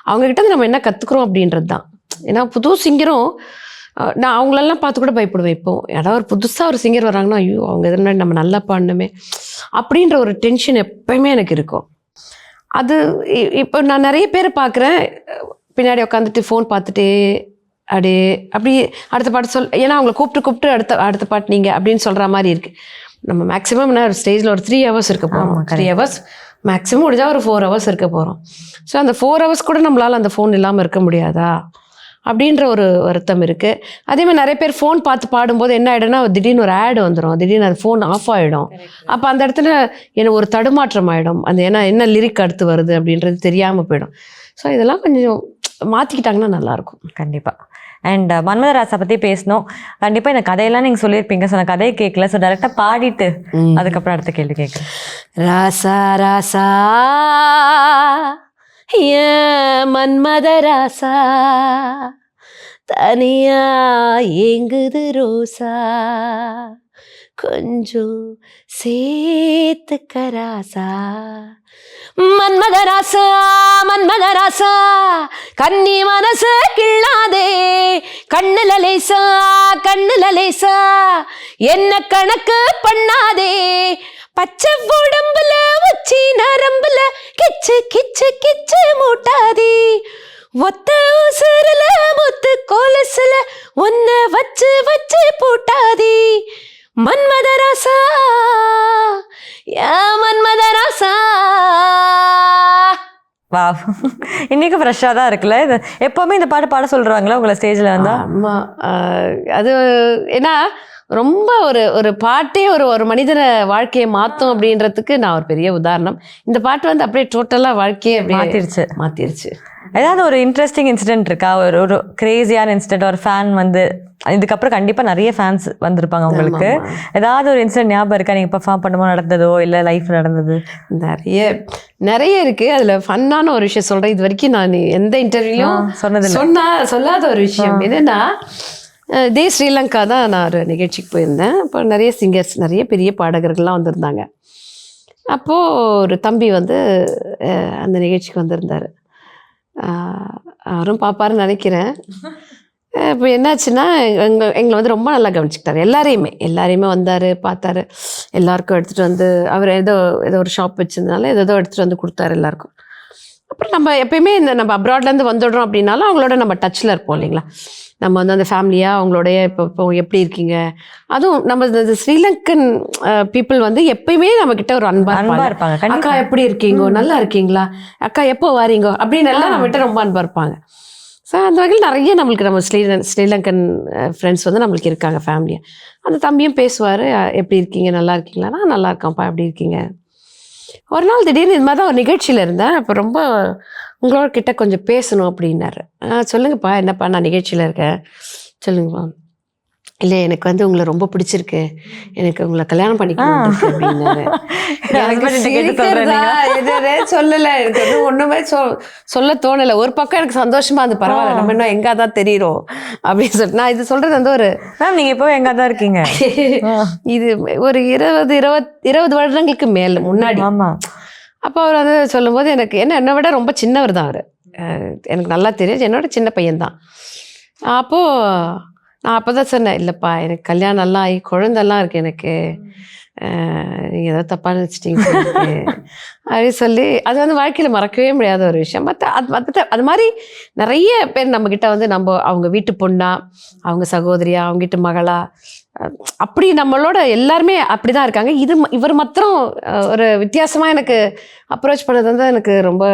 அவங்ககிட்ட நம்ம என்ன கற்றுக்குறோம் அப்படின்றது தான். ஏன்னா புது சிங்கரும் நான் அவங்களெல்லாம் பார்த்து கூட பயப்படுவேன். இப்போ யாராவது ஒரு புதுசாக ஒரு சிங்கர் வராங்கன்னா ஐயோ அவங்க எதுனா நம்ம நல்லா பாடணுமே அப்படின்ற ஒரு டென்ஷன் எப்பயுமே எனக்கு இருக்கும். அது இப்போ நான் நிறைய பேர் பார்க்குறேன், பின்னாடி உட்காந்துட்டு ஃபோன் பார்த்துட்டே அப்படி அடுத்த பாட்டு ஏன்னா அவங்கள கூப்பிட்டு அடுத்த பாட்டு நீங்கள் அப்படின்னு சொல்கிற மாதிரி இருக்குது. நம்ம மேக்ஸிமம் என்ன ஒரு ஸ்டேஜில் ஒரு 3 hours இருக்க போகிறோம். 3 hours மேக்ஸிமம் முடிஞ்சால் ஒரு 4 hours இருக்க போகிறோம். ஸோ அந்த 4 hours கூட நம்மளால் அந்த ஃபோன் இல்லாமல் இருக்க முடியாதா அப்படின்ற ஒரு வருத்தம் இருக்குது. அதே மாதிரி நிறைய பேர் ஃபோன் பார்த்து பாடும்போது என்ன ஆகிடும்னா திடீர்னு ஒரு ஆடு வந்துடும், திடீர்னு அது ஃபோன் ஆஃப் ஆகிடும். அப்போ அந்த இடத்துல எனக்கு ஒரு தடுமாற்றம் ஆகிடும். அந்த ஏன்னா என்ன லிரிக் அடுத்து வருது அப்படின்றது தெரியாமல் போயிடும். ஸோ இதெல்லாம் கொஞ்சம் மாற்றிக்கிட்டாங்கன்னா நல்லாயிருக்கும். கண்டிப்பாக. அண்ட் மன்மதராசா பற்றி பேசணும். கண்டிப்பாக இந்த கதையெல்லாம் நீங்கள் சொல்லியிருப்பீங்க. ஸோ நான் கதையை கேட்கல. ஸோ டேரெக்டாக பாடிட்டு அதுக்கப்புறம் அடுத்த கேள்வி கேட்குறேன். ராசா ராசா மன்மதராசா தனியா ஏங்குது ரோசா கொஞ்சம் சேத்துக்கராசா மன்மதராசா மன்மதராசா கன்னி மனசு கிள்ளாதே கண்ணுல லேசா என்ன கணக்கு பண்ணாதே பச்சை உடம்புல உச்சி நரம்புல கிச்சு கிச்சு கிச்சு மூட்டாதி ஒத்த உசுரல முத்து கோலசுல ஒன்ன வச்சு வச்சு பூட்டாதி மன்மதராசா யா மன்மதராசா. வா, இன்னைக்கு ஃப்ரெஷ்ஷாக தான் இருக்குல்ல. இது எப்போவுமே இந்த பாட்டு பாட சொல்கிறாங்களா உங்களை ஸ்டேஜில் வந்தா? ஆமாம், அது ஏன்னா ரொம்ப ஒரு பாட்டே ஒரு மனிதனை வாழ்க்கையை மாற்றும் அப்படின்றதுக்கு நான் ஒரு பெரிய உதாரணம். இந்த பாட்டு வந்து அப்படியே டோட்டலாக வாழ்க்கையை மாற்றிருச்சு. ஏதாவது ஒரு இன்ட்ரெஸ்டிங் இன்சிடென்ட் இருக்கா? ஒரு கிரேசியான இன்சிடென்ட், ஒரு ஃபேன் வந்து இதுக்கப்புறம் கண்டிப்பாக நிறைய ஃபேன்ஸ் வந்திருப்பாங்க உங்களுக்கு. ஏதாவது ஒரு இன்சிடென்ட் ஞாபகம் இருக்கா? நீங்கள் பெர்ஃபார்ம் பண்ணும்போது நடந்ததோ இல்லை லைஃப் நடந்தது? நிறைய இருக்குது. அதில் ஃபன்னான ஒரு விஷயம் சொல்கிறேன். இது வரைக்கும் நான் எந்த இன்டர்வியூலையும் சொல்லாத ஒரு விஷயம் என்னன்னா, இதே ஸ்ரீலங்கா தான் நான் ஒரு நிகழ்ச்சிக்கு போயிருந்தேன். அப்போ நிறைய சிங்கர்ஸ், நிறைய பெரிய பாடகர்கள்லாம் வந்திருந்தாங்க. அப்போது ஒரு தம்பி வந்து அந்த நிகழ்ச்சிக்கு வந்திருந்தார். அவரும் பார்ப்பாருன்னு நினைக்கிறேன். இப்போ என்னாச்சுன்னா எங்களை வந்து ரொம்ப நல்லா கவனிச்சுக்கிட்டார். எல்லாரையுமே வந்தார், பார்த்தாரு. எல்லாருக்கும் எடுத்துகிட்டு வந்து அவர் ஏதோ ஒரு ஷாப் வச்சுருந்தனால ஏதோ எடுத்துகிட்டு வந்து கொடுத்தாரு எல்லாருக்கும். அப்புறம் நம்ம எப்பயுமே நம்ம அப்ராட்லேருந்து வந்துடுறோம் அப்படின்னாலும் அவங்களோட நம்ம டச்சில் இருப்போம் இல்லைங்களா. நம்ம வந்து அந்த ஃபேமிலியாக அவங்களோடைய இப்போ எப்படி இருக்கீங்க, அதுவும் நம்ம இந்த ஸ்ரீலங்கன் பீப்புள் வந்து எப்பயுமே நம்மக்கிட்ட ஒரு அன்பாக இருப்பாங்க. அக்கா எப்படி இருக்கீங்கோ, நல்லா இருக்கீங்களா, அக்கா எப்போ வாரீங்கோ அப்படின்னு எல்லாம் நம்மகிட்ட ரொம்ப அன்பாக இருப்பாங்க. ஸோ அந்த வகையில் நிறைய நம்ம ஸ்ரீலங்கன் ஃப்ரெண்ட்ஸ் வந்து நம்மளுக்கு இருக்காங்க ஃபேமிலியாக. அந்த தம்பியும் பேசுவார், எப்படி இருக்கீங்க, நல்லா இருக்கீங்களா, நான் நல்லா இருக்கேன்ப்பா, எப்படி இருக்கீங்க. ஒரு நாள் திடீர்னு இது மாதிரி தான் ஒரு நிகழ்ச்சியில் இருந்தேன். அப்போ ரொம்ப உங்களோட கிட்ட கொஞ்சம் பேசணும் அப்படின்னாரு. சொல்லுங்கப்பா, என்னப்பா, நான் நிகழ்ச்சியில் இருக்கேன், சொல்லுங்கப்பா. இல்லை, எனக்கு வந்து உங்களை ரொம்ப பிடிச்சிருக்கு, எனக்கு உங்களை கல்யாணம் பண்ணிக்கணும் அப்படின்னாரு. சொல்லலை, எனக்கு வந்து ஒன்றுமே சொல்ல தோணலை. ஒரு பக்கம் எனக்கு சந்தோஷமா இருந்து, பரவாயில்ல நம்ம இன்னும் எங்கே தான் தெரியுறோம் அப்படின்னு சொல்லிட்டு நான் இது சொல்றது வந்து ஒரு மேம் நீங்கள் இப்போ எங்கே தான் இருக்கீங்க, இது ஒரு 20 வருடங்களுக்கு மேல முன்னாடி. ஆமாம். அப்போ அவர் வந்து சொல்லும்போது எனக்கு என்னை விட ரொம்ப சின்னவர் தான் அவர். எனக்கு நல்லா தெரியும், என்னோட சின்ன பையன்தான். அப்போது நான் அப்போ தான் சொன்னேன், இல்லைப்பா எனக்கு கல்யாணம் எல்லாம் ஆகி குழந்தெல்லாம் இருக்குது எனக்கு, நீங்கள் ஏதோ தப்பாக நினச்சிட்டிங்க அப்படின்னு சொல்லி, அது வந்து வாழ்க்கையில் மறக்கவே முடியாத ஒரு விஷயம். அது மாதிரி நிறைய பேர் நம்மக்கிட்ட வந்து அவங்க வீட்டு பொண்ணா, அவங்க சகோதரியா, அவங்க வீட்டு மகளா, அப்படி நம்மளோட எல்லாருமே அப்படி தான் இருக்காங்க. இவர் மாத்திரம் ஒரு வித்தியாசமாக எனக்கு அப்ரோச் பண்ணது வந்து எனக்கு ரொம்ப.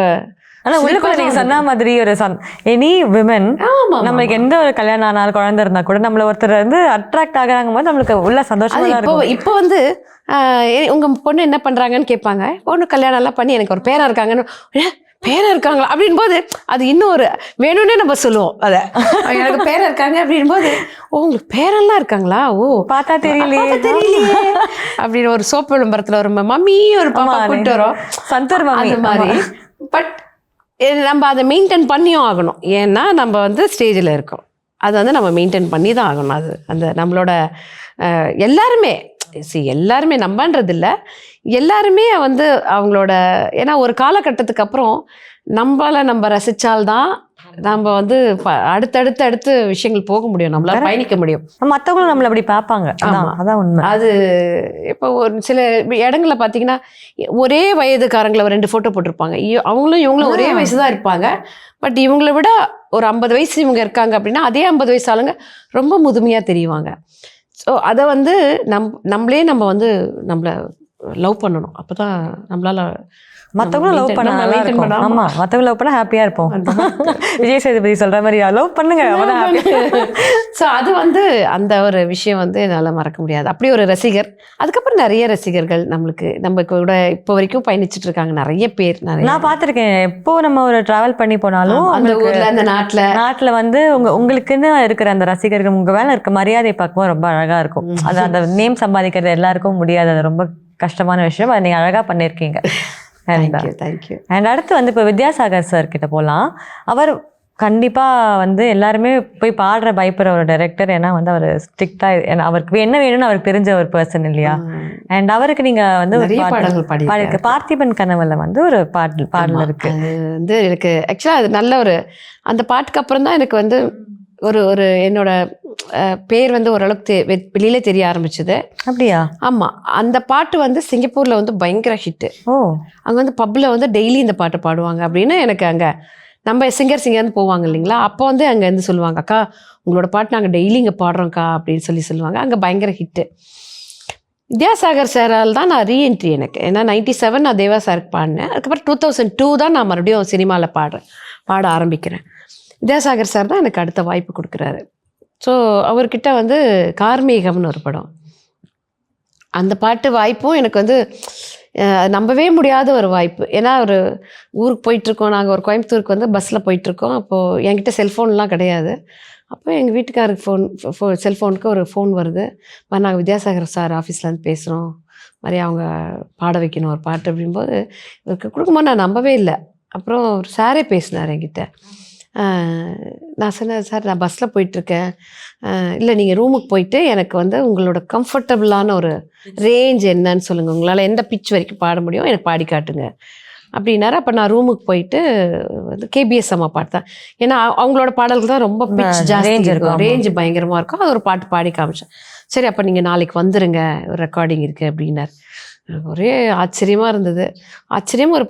ஆனா உள்ளுக்குள்ள நீங்க சொன்ன மாதிரி ஒரு எனி விமன் நம்மளுக்கு எந்த ஒரு கல்யாணம் ஆனாலும் குழந்தை இருந்தா கூட நம்மள ஒருத்தர் வந்து அட்ராக்ட் ஆகுறாங்க போது நம்மளுக்கு உள்ள சந்தோஷமா இருக்கும். இப்போ வந்து உங்க பொண்ணு என்ன பண்றாங்கன்னு கேட்பாங்க. பொண்ணு கல்யாணம் எல்லாம் பண்ணி எனக்கு ஒரு பேரா இருக்காங்கன்னு, பேரா இருக்காங்களா அப்படின் போது அது இன்னும் ஒரு வேணும்னே நம்ம சொல்லுவோம். அதை எனக்கு பேரா இருக்காங்க அப்படின் போது, ஓ உங்களுக்கு பேரெல்லாம் இருக்காங்களா, ஓ பார்த்தா தெரியலையே அப்படின்னு ஒரு சோப்பு விளம்பரத்துல ஒரு மம்மி ஒரு பாப்பா கூப்பிட்டு வரோம், சந்தோர் மம்மி அந்த மாதிரி. பட் நம்ம அதை மெயின்டைன் பண்ணியும் ஆகணும். ஏன்னா நம்ம வந்து ஸ்டேஜில் இருக்கோம், அது வந்து நம்ம மெயின்டைன் பண்ணி தான் ஆகணும். அது அந்த நம்மளோட எல்லாருமே நம்பன்றது இல்லை, எல்லாருமே வந்து அவங்களோட, ஏன்னா ஒரு காலகட்டத்துக்கு அப்புறம் நம்ம ரசித்தால்தான் நம்ம வந்து அடுத்து விஷயங்கள் போக முடியும், நம்மளால பயணிக்க முடியும். மற்றவங்களும் நம்மளை அப்படி பார்ப்பாங்க. அதான் உண்மை. அது இப்போ ஒரு சில இடங்களில் பார்த்தீங்கன்னா ஒரே வயதுக்காரங்களை 2 ஃபோட்டோ போட்டிருப்பாங்க. அவங்களும் இவங்களும் ஒரே வயசு தான் இருப்பாங்க. பட் இவங்கள விட ஒரு 50 வயசு இவங்க இருக்காங்க அப்படின்னா அதே 50 வயசு ஆளுங்க ரொம்ப முதுமையாக தெரியுவாங்க. ஸோ அதை வந்து நம்மளே வந்து நம்மளை லவ் பண்ணணும். அப்போ தான் நம்மளால மற்றவங்களும் லவ் பண்ண நல்லா இருக்கும். ஆமா, மற்றவங்க லவ் பண்ண ஹாப்பியா இருப்போம். விஜய் சேதுபதி சொல்ற மாதிரி லவ் பண்ணுங்க. ஸோ அது வந்து அந்த ஒரு விஷயம் வந்து என்னால் மறக்க முடியாது. அப்படி ஒரு ரசிகர். அதுக்கப்புறம் நிறைய ரசிகர்கள் நம்ம கூட இப்போ வரைக்கும் பயணிச்சுட்டு இருக்காங்க நிறைய பேர். நான் பார்த்துருக்கேன். எப்போ நம்ம ஒரு டிராவல் பண்ணி போனாலும் அந்த ஊர்ல அந்த நாட்டில் வந்து உங்களுக்குன்னு இருக்கிற அந்த ரசிகர்கள் உங்க மேல இருக்க மரியாதை பார்க்கும்போது ரொம்ப அழகா இருக்கும். அது அந்த நேம் சம்பாதிக்கிறது எல்லாருக்கும் முடியாது, அது ரொம்ப கஷ்டமான விஷயம். அதை நீங்க அழகா பண்ணியிருக்கீங்க. தேங்க்யூ. அண்ட் அடுத்து வந்து இப்போ வித்யாசாகர் சார் கிட்ட போகலாம். அவர் கண்டிப்பாக வந்து எல்லாருமே போய் பாடுற பயப்படுற ஒரு டைரக்டர். ஏன்னா வந்து அவர் ஸ்ட்ரிக்டாக அவருக்கு என்ன வேணும்னு அவருக்கு தெரிஞ்ச ஒரு பர்சன் இல்லையா. அண்ட் அவருக்கு நீங்கள் வந்து பாடல்கள் பார்த்திபன் கனவுல வந்து ஒரு பாடல் இருக்கு. அது வந்து எனக்கு ஆக்சுவலாக அது நல்ல ஒரு அந்த பாட்டுக்கு அப்புறம் தான் எனக்கு வந்து ஒரு என்னோட பேர் வந்து ஓரளவுக்கு வெளியில தெரிய ஆரம்பிச்சது. அப்படியா? ஆமா, அந்த பாட்டு வந்து சிங்கப்பூர்ல வந்து பயங்கர ஹிட்டு. அங்க வந்து பப்ல வந்து டெய்லி இந்த பாட்டை பாடுவாங்க அப்படின்னு எனக்கு அங்க நம்ம சிங்கர்ந்து போவாங்க இல்லைங்களா, அப்போ வந்து அங்க இருந்து சொல்லுவாங்க, அக்கா உங்களோட பாட்டு நாங்கள் டெய்லி இங்கே பாடுறோம்க்கா அப்படின்னு சொல்லுவாங்க. அங்கே பயங்கர ஹிட்டு. வித்யாசாகர் சாரால் தான் நான் ரீஎன்ட்ரி எனக்கு. ஏன்னா 97 நான் தேவா சாருக்கு பாடினேன். அதுக்கப்புறம் 2002 தான் நான் மறுபடியும் சினிமாவில் பாட ஆரம்பிக்கிறேன். வித்யாசாகர் சார் தான் எனக்கு அடுத்த வாய்ப்பு கொடுக்குறாரு. ஸோ அவர்கிட்ட வந்து கார்மேகம்னு ஒரு படம், அந்த பாட்டு வாய்ப்பும் எனக்கு வந்து நம்பவே முடியாத ஒரு வாய்ப்பு. ஏன்னா ஒரு ஊருக்கு போயிட்டுருக்கோம், நாங்கள் ஒரு கோயம்புத்தூருக்கு வந்து பஸ்ஸில் போயிட்டுருக்கோம். அப்போது என்கிட்ட செல்ஃபோன்லாம் கிடையாது. அப்போ எங்கள் வீட்டுக்காருக்கு செல்ஃபோனுக்கு ஒரு ஃபோன் வருது, நாங்கள் வித்யாசாகர் சார் ஆஃபீஸ்லேருந்து பேசுகிறோம், மாதிரி அவங்க பாட வைக்கணும் ஒரு பாட்டு அப்படின்போது இவருக்கு கொடுக்கும்போது நான் நம்பவே இல்லை. அப்புறம் ஒரு சாரே பேசினார் என்கிட்ட. நான் சொன்னேன், சார் நான் பஸ்ஸில் போயிட்டுருக்கேன், இல்லை நீங்கள் ரூமுக்கு போயிட்டு எனக்கு வந்து உங்களோட கம்ஃபர்டபுளான ஒரு ரேஞ்ச் என்னன்னு சொல்லுங்கள், உங்களால் எந்த பிச் வரைக்கும் பாட முடியும் எனக்கு பாடி காட்டுங்க அப்படின்னாரு. அப்போ நான் ரூமுக்கு போயிட்டு வந்து கேபிஎஸ் அம்மா பாட்டு தான், ஏன்னா அவங்களோட பாடல்கள் தான் ரொம்ப பிச் ஜாஸ்தி இருக்கும், ரேஞ்சு பயங்கரமாக இருக்கும். அது ஒரு பாட்டு பாடி காமிச்சேன். சரி அப்போ நீங்கள் நாளைக்கு வந்துடுங்க, ஒரு ரெக்கார்டிங் இருக்குது அப்படின்னாரு. எனக்கு ஒரே ஆச்சரியமாக இருந்தது. ஆச்சரியம் ஒரு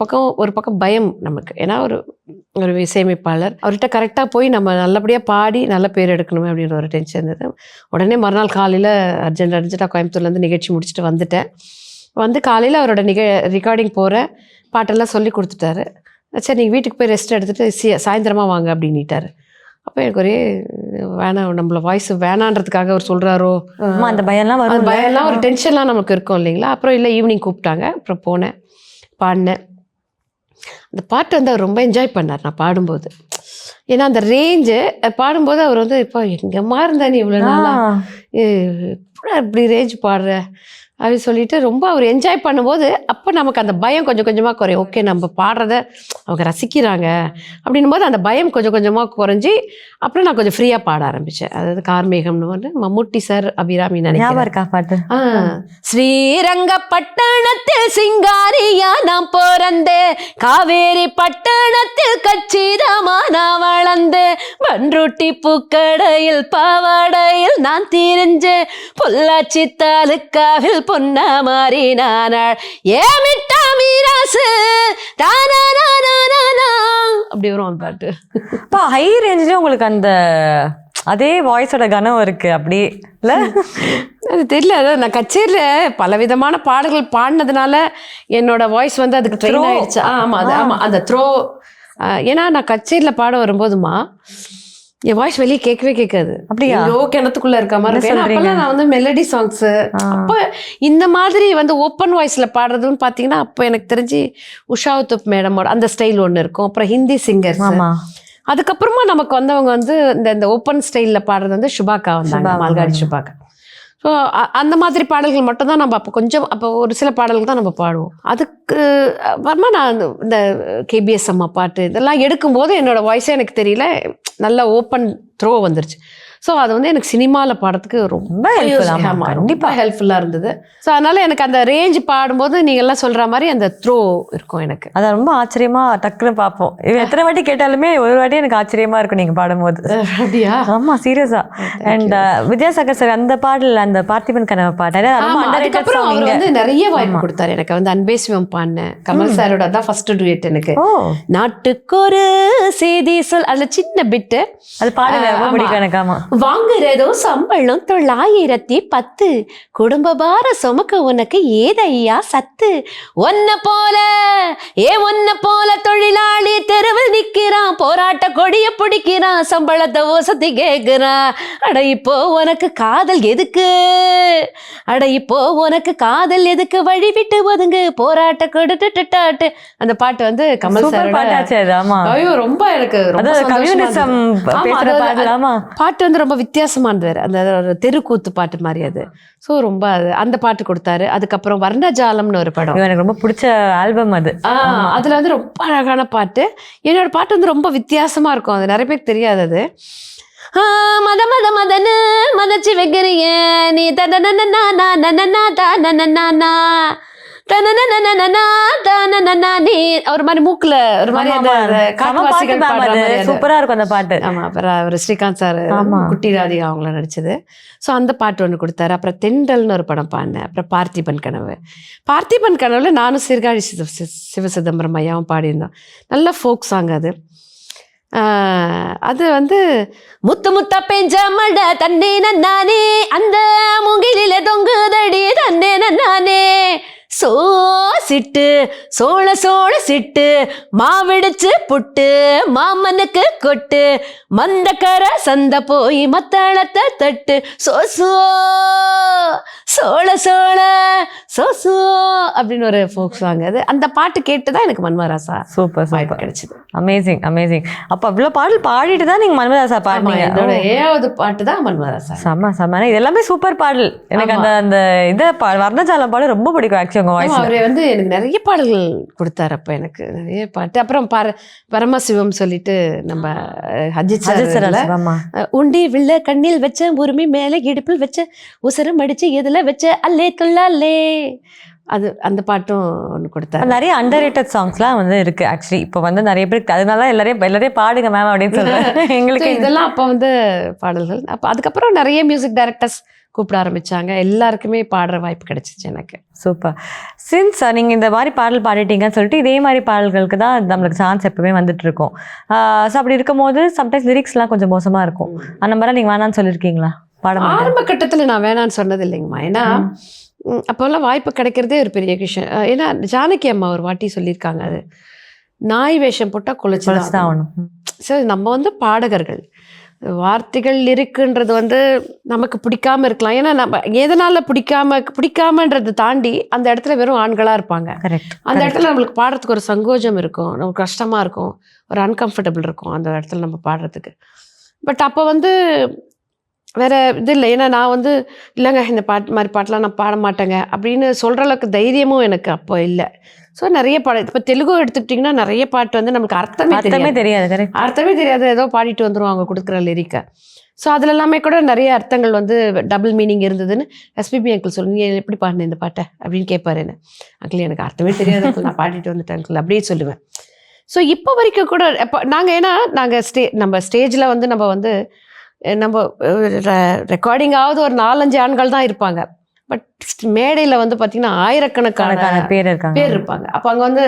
பக்கம் பயம் நமக்கு, ஏன்னா ஒரு இசையமைப்பாளர், அவர்கிட்ட கரெக்டாக போய் நம்ம நல்லபடியாக பாடி நல்ல பேர் எடுக்கணுமே அப்படின்ற ஒரு டென்ஷன் இருந்தது. உடனே மறுநாள் காலையில் அர்ஜென்ட்டாக கோயம்புத்தூர்லேருந்து நிகழ்ச்சி முடிச்சுட்டு வந்துட்டேன். வந்து காலையில் அவரோட ரெக்கார்டிங் போகிற பாட்டெல்லாம் சொல்லி கொடுத்துட்டாரு. சரி நீங்கள் வீட்டுக்கு போய் ரெஸ்ட் எடுத்துகிட்டு சாயந்தரமாக வாங்க அப்படின்ட்டாரு. அப்போ எனக்கு ஒரே வேணாம், நம்மள வாய்ஸ் வேணான்றதுக்காக அவர் சொல்கிறாரோ அந்த பயம்லாம் ஒரு டென்ஷன்லாம் நமக்கு இருக்கும் இல்லைங்களா. அப்புறம் இல்லை ஈவினிங் கூப்பிட்டாங்க, அப்புறம் போனேன், பாடினேன். அந்த பாட்டு வந்து அவர் ரொம்ப என்ஜாய் பண்ணார் நான் பாடும்போது. ஏன்னா அந்த ரேஞ்சு பாடும்போது அவர் வந்து இப்போ எங்கேம்மா இருந்தா நீ இவ்வளோ நாளா இப்படி ரேஞ்ச் பாடுற அப்படின்னு சொல்லிட்டு ரொம்ப அவர் என்ஜாய் பண்ணும்போது அப்போ நமக்கு அந்த பயம் கொஞ்சம் கொஞ்சமாக குறையும். ஓகே நம்ம பாடுறத அவங்க ரசிக்கிறாங்க அப்படின்னும் போது அந்த பயம் கொஞ்சம் கொஞ்சமாக குறைஞ்சி அப்புறம் நான் கொஞ்சம் ஃப்ரீயாக பாட ஆரம்பித்தேன். அதாவது கார்மேகம்னு வந்து மம்முட்டி சார் அபிராமி நினைக்கிறேன் பாட்டு. ஸ்ரீரங்கப்பட்டணத்தில் சிங்காரியா நான் பிறந்தே, காவேரி பட்டணத்தில் கச்சிதமா நான் வளர்ந்தே, பன்ருட்டி பூக்கடையில் பாவாடையில் நான் திரிஞ்சே, பொள்ளாச்சி தாலுக்காவில் பொன்ன மாறி நானாள் ஏமிட்டா மீராசு தானா அப்படி வரும் அந்த பாட்டு. இப்போ ஹை ரேஞ்சிலே உங்களுக்கு அந்த அதே வாய்ஸோட கனம் இருக்கு அப்படி இல்லை? அது தெரியல, அதாவது நான் கச்சேரியில் பலவிதமான பாடல்கள் பாடினதுனால என்னோட வாய்ஸ் வந்து அதுக்கு ட்ரெயின் ஆயிடுச்சு. ஆமாம் அந்த த்ரோ. ஏன்னா நான் கச்சேரியில் பாட வரும்போதுமா என் வாய்ஸ் வெளியே கேட்கவே கேட்காது. அப்படியா? கிணத்துக்குள்ள இருக்க மாதிரி. அப்பெல்லாம் நான் வந்து மெலடி சாங்ஸ், அப்போ இந்த மாதிரி வந்து ஓப்பன் வாய்ஸ்ல பாடுறதுன்னு பார்த்தீங்கன்னா அப்போ எனக்கு தெரிஞ்சு உஷா உத்தப் மேடமோட அந்த ஸ்டைல் ஒன்று இருக்கும். அப்புறம் ஹிந்தி சிங்கர்ஸ், அதுக்கப்புறமா நமக்கு வந்தவங்க வந்து இந்த ஓப்பன் ஸ்டைலில் பாடுறது வந்து சுபாக்கா வந்தாங்க, மால்காடி சுபாக்கா. ஸோ அந்த மாதிரி பாடல்கள் மட்டும்தான் நம்ம அப்போ ஒரு சில பாடல்கள் தான் நம்ம பாடுவோம். அதுக்கு அப்புறமா நான் இந்த கேபிஎஸ் அம்மா பாட்டு இதெல்லாம் எடுக்கும்போது என்னோட வாய்ஸே எனக்கு தெரியல, நல்ல ஓப்பன் த்ரோ வந்துருச்சு. ஸோ அது வந்து எனக்கு சினிமாவில் பாடுறதுக்கு ரொம்ப கண்டிப்பாக ஹெல்ப்ஃபுல்லாக இருந்தது. ஸோ அதனால் எனக்கு அந்த ரேஞ்ச் பாடும்போது நீங்கள்லாம் சொல்கிற மாதிரி அந்த த்ரோ இருக்கும் எனக்கு. அதை ரொம்ப ஆச்சரியமாக டக்குன்னு பார்ப்போம். இது எத்தனை வாட்டி கேட்டாலுமே ஒரு வாட்டி எனக்கு ஆச்சரியமாக இருக்கும் நீங்கள் பாடும்போது. அப்படியா? ஆமாம், சீரியஸாக. அண்ட் வித்யாசாகர் சார் அந்த பாடல், அந்த பார்த்திபன் கனவு பாட்டு, அதுக்கப்புறம் அவர் வந்து நிறைய வாய்ப்பு கொடுத்தாரு எனக்கு. வந்து அன்பே சிவம் பாடினேன், கமல் சாரோட தான் ஃபர்ஸ்ட் டூயட் எனக்கு. நாட்டுக்கொரு செய்தி சொல், அதில் சின்ன பிட்டு அது பாடல ரொம்ப பிடிக்கும் எனக்கு. ஆமாம், வாங்குறதோ சம்பளம் 910, குடும்ப பார சுமக்க உனக்கு ஏதையா சத்து, ஒன்ன போல தொழிலாளி தெருவில் நிக்கிறான், போராட்ட கொடிய பிடிக்கிறான், சம்பளத்தை ஓசத்தி கேட்கிறான், அட இப்போ உனக்கு காதல் எதுக்கு வழி விட்டு ஒதுங்கு, போராட்ட கொடுட்டு. அந்த பாட்டு வந்து கமல் சார் ஐயோ ரொம்ப எனக்கு பாட்டு வந்து ரொம்ப வித்தியாசமா இருந்தது. அந்த தெருக்கூத்து பாட்டு மாதிரி அது. ஸோ ரொம்ப அந்த பாட்டு கொடுத்தாரு. அதுக்கப்புறம் வர்ணஜாலம்னு ஒரு படம், எனக்கு ரொம்ப பிடிச்ச ஆல்பம் அது. அதுல வந்து ரொம்ப அழகான பாட்டு. என்னோட பாட்டு வந்து ரொம்ப வித்தியாசமா இருக்கும், அது நிறைய பேருக்கு தெரியாது. அது மதன்னு மதச்சு வைக்கிறிய நீ ஒரு மாதிரி மூக்குல ஒரு மாதிரி சூப்பரா இருக்கும் அந்த பாட்டு. ஆமா, அப்புறம் அவர் ஸ்ரீகாந்த் சார், குட்டி ராதிகா அவங்கள நடிச்சது. ஸோ அந்த பாட்டு ஒன்று கொடுத்தாரு. அப்புறம் தென்றல்னு ஒரு படம் பாடினேன். அப்புறம் பார்த்திபன் கனவுல நானும் சீர்காழி சிவசிதம்பரம் ஐயாவும் பாடியிருந்தோம். நல்ல ஃபோக் சாங் அது. அது வந்து முத்தா பெஞ்ச மட தன்னே நானே, அந்த மூங்கிலே தொங்குதடி தன்னே நானே, சிட்டு சோழ சிட்டு மாவிடிச்சு புட்டு மாமனுக்கு கொட்டு, மந்தக்கர சந்த போய் மத்தளத்தை தட்டு, சோழ அப்படின்னு ஒரு ஃபோக் சாங் அது. அந்த பாட்டு கேட்டுதான் எனக்கு மன்மராசா சூப்பர் வாய்ப்பு கிடைச்சது. Amazing amazing. அப்போ அவ்வளோ பாடல் பாடிட்டு தான் நீங்கள் மன்மதாசா பாடுனீங்க. என்னோட 7வது பாட்டு தான் மன்மதாசா. செம்ம செம்ம. இது எல்லாமே சூப்பர் பாடல். எனக்கு அந்த இதை வர்ணஜாலம் பாடல் ரொம்ப பிடிக்கும் ஆக்சுவலி உங்கள் வாய்ஸ். அவரே வந்து எனக்கு நிறைய பாடல்கள் கொடுத்தாரு. அப்போ எனக்கு நிறைய பாட்டு. அப்புறம் பரமசிவம் சொல்லிட்டு நம்ம அஜித் சார் உண்டி வில்ல கண்ணில் வச்ச உரிமை மேலே இடுப்பில் வச்ச உசரம் அடிச்சு எதுல வச்ச அல்லே துள்ளாலே, அது அந்த பாட்டும் ஒன்று கொடுத்தாரு. நிறைய அண்டர்ரேட்டட் சாங்ஸ்லாம் வந்து இருக்கு ஆக்சுவலி. இப்போ வந்து நிறைய பேருக்கு அதனால எல்லாரையும் பாடுங்க மேம் அப்படின்னு சொல்லுவேன். எங்களுக்கு இதெல்லாம் அப்போ வந்து பாடல்கள். அப்போ அதுக்கப்புறம் நிறைய மியூசிக் டைரக்டர்ஸ் கூப்பிட ஆரம்பிச்சாங்க. எல்லாருக்குமே பாடுற வாய்ப்பு கிடைச்சிச்சு எனக்கு. சூப்பர். சின்ஸ் நீங்கள் இந்த மாதிரி பாடல் பாடிட்டீங்கன்னு சொல்லிட்டு இதே மாதிரி பாடல்களுக்கு தான் நம்மளுக்கு சான்ஸ் எப்பவுமே வந்துட்டு இருக்கும். ஸோ அப்படி இருக்கும் போது சம்டைம்ஸ் லிரிக்ஸ்லாம் கொஞ்சம் மோசமாக இருக்கும். அந்த மாதிரி நீங்கள் வேணான்னு சொல்லியிருக்கீங்களா? ஆரம்ப கட்டத்தில் நான் வேணான்னு சொன்னது இல்லைங்கம்மா. ஏன்னா அப்போல்லாம் வாய்ப்பு கிடைக்கிறதே ஒரு பெரிய விஷயம். ஏன்னா ஜானகி அம்மா ஒரு வாட்டி சொல்லியிருக்காங்க, அது நாய் வேஷம் போட்டால் குலைச்சுதான் ஆகணும். சரி, நம்ம வந்து பாடகர்கள், வார்த்தைகள் இருக்குன்றது வந்து நமக்கு பிடிக்காம இருக்கலாம். ஏன்னா நம்ம எதனால பிடிக்காமன்றதை தாண்டி அந்த இடத்துல வெறும் ஆண்களாக இருப்பாங்க. அந்த இடத்துல நம்மளுக்கு பாடுறதுக்கு ஒரு சங்கோஜம் இருக்கும், நமக்கு கஷ்டமாக இருக்கும், ஒரு அன்கம்ஃபர்டபுள் இருக்கும் அந்த இடத்துல நம்ம பாடுறதுக்கு. பட் அப்போ வந்து வேறு இது இல்லை. ஏன்னா நான் வந்து இல்லைங்க இந்த மாதிரி பாட்டெலாம் நான் பாட மாட்டேங்க அப்படின்னு சொல்கிற அளவுக்கு தைரியமும் எனக்கு அப்போ இல்லை. ஸோ நிறைய பாடம் இப்போ தெலுங்கு எடுத்துக்கிட்டிங்கன்னா நிறைய பாட்டு வந்து நமக்கு அர்த்தமே தெரியாது. அர்த்தமே தெரியாது, ஏதோ பாடிட்டு வந்துடும் அவங்க கொடுக்குற லிரிக்கை. ஸோ அதில் எல்லாமே கூட நிறைய அர்த்தங்கள் வந்து டபுள் மீனிங் இருந்ததுன்னு எஸ்பிபி அங்கிள் சொல்லி, நீங்கள் எப்படி பாடினேன் இந்த பாட்டை அப்படின்னு கேட்பாரு. என்ன அங்கிள் எனக்கு அர்த்தமே தெரியாது, நான் பாடிட்டு வந்துட்டேன் அங்கிள் அப்படின்னு சொல்லுவேன். ஸோ இப்போ வரைக்கும் கூட இப்போ நாங்கள் ஏன்னா நம்ம ஸ்டேஜில் வந்து நம்ம ரெக்கார்டிங்காவது ஒரு 4-5 ஆண்கள் தான் இருப்பாங்க. பட் மேடையில் வந்து பார்த்திங்கன்னா ஆயிரக்கணக்கான பேர் இருப்பாங்க. அப்போ அங்கே வந்து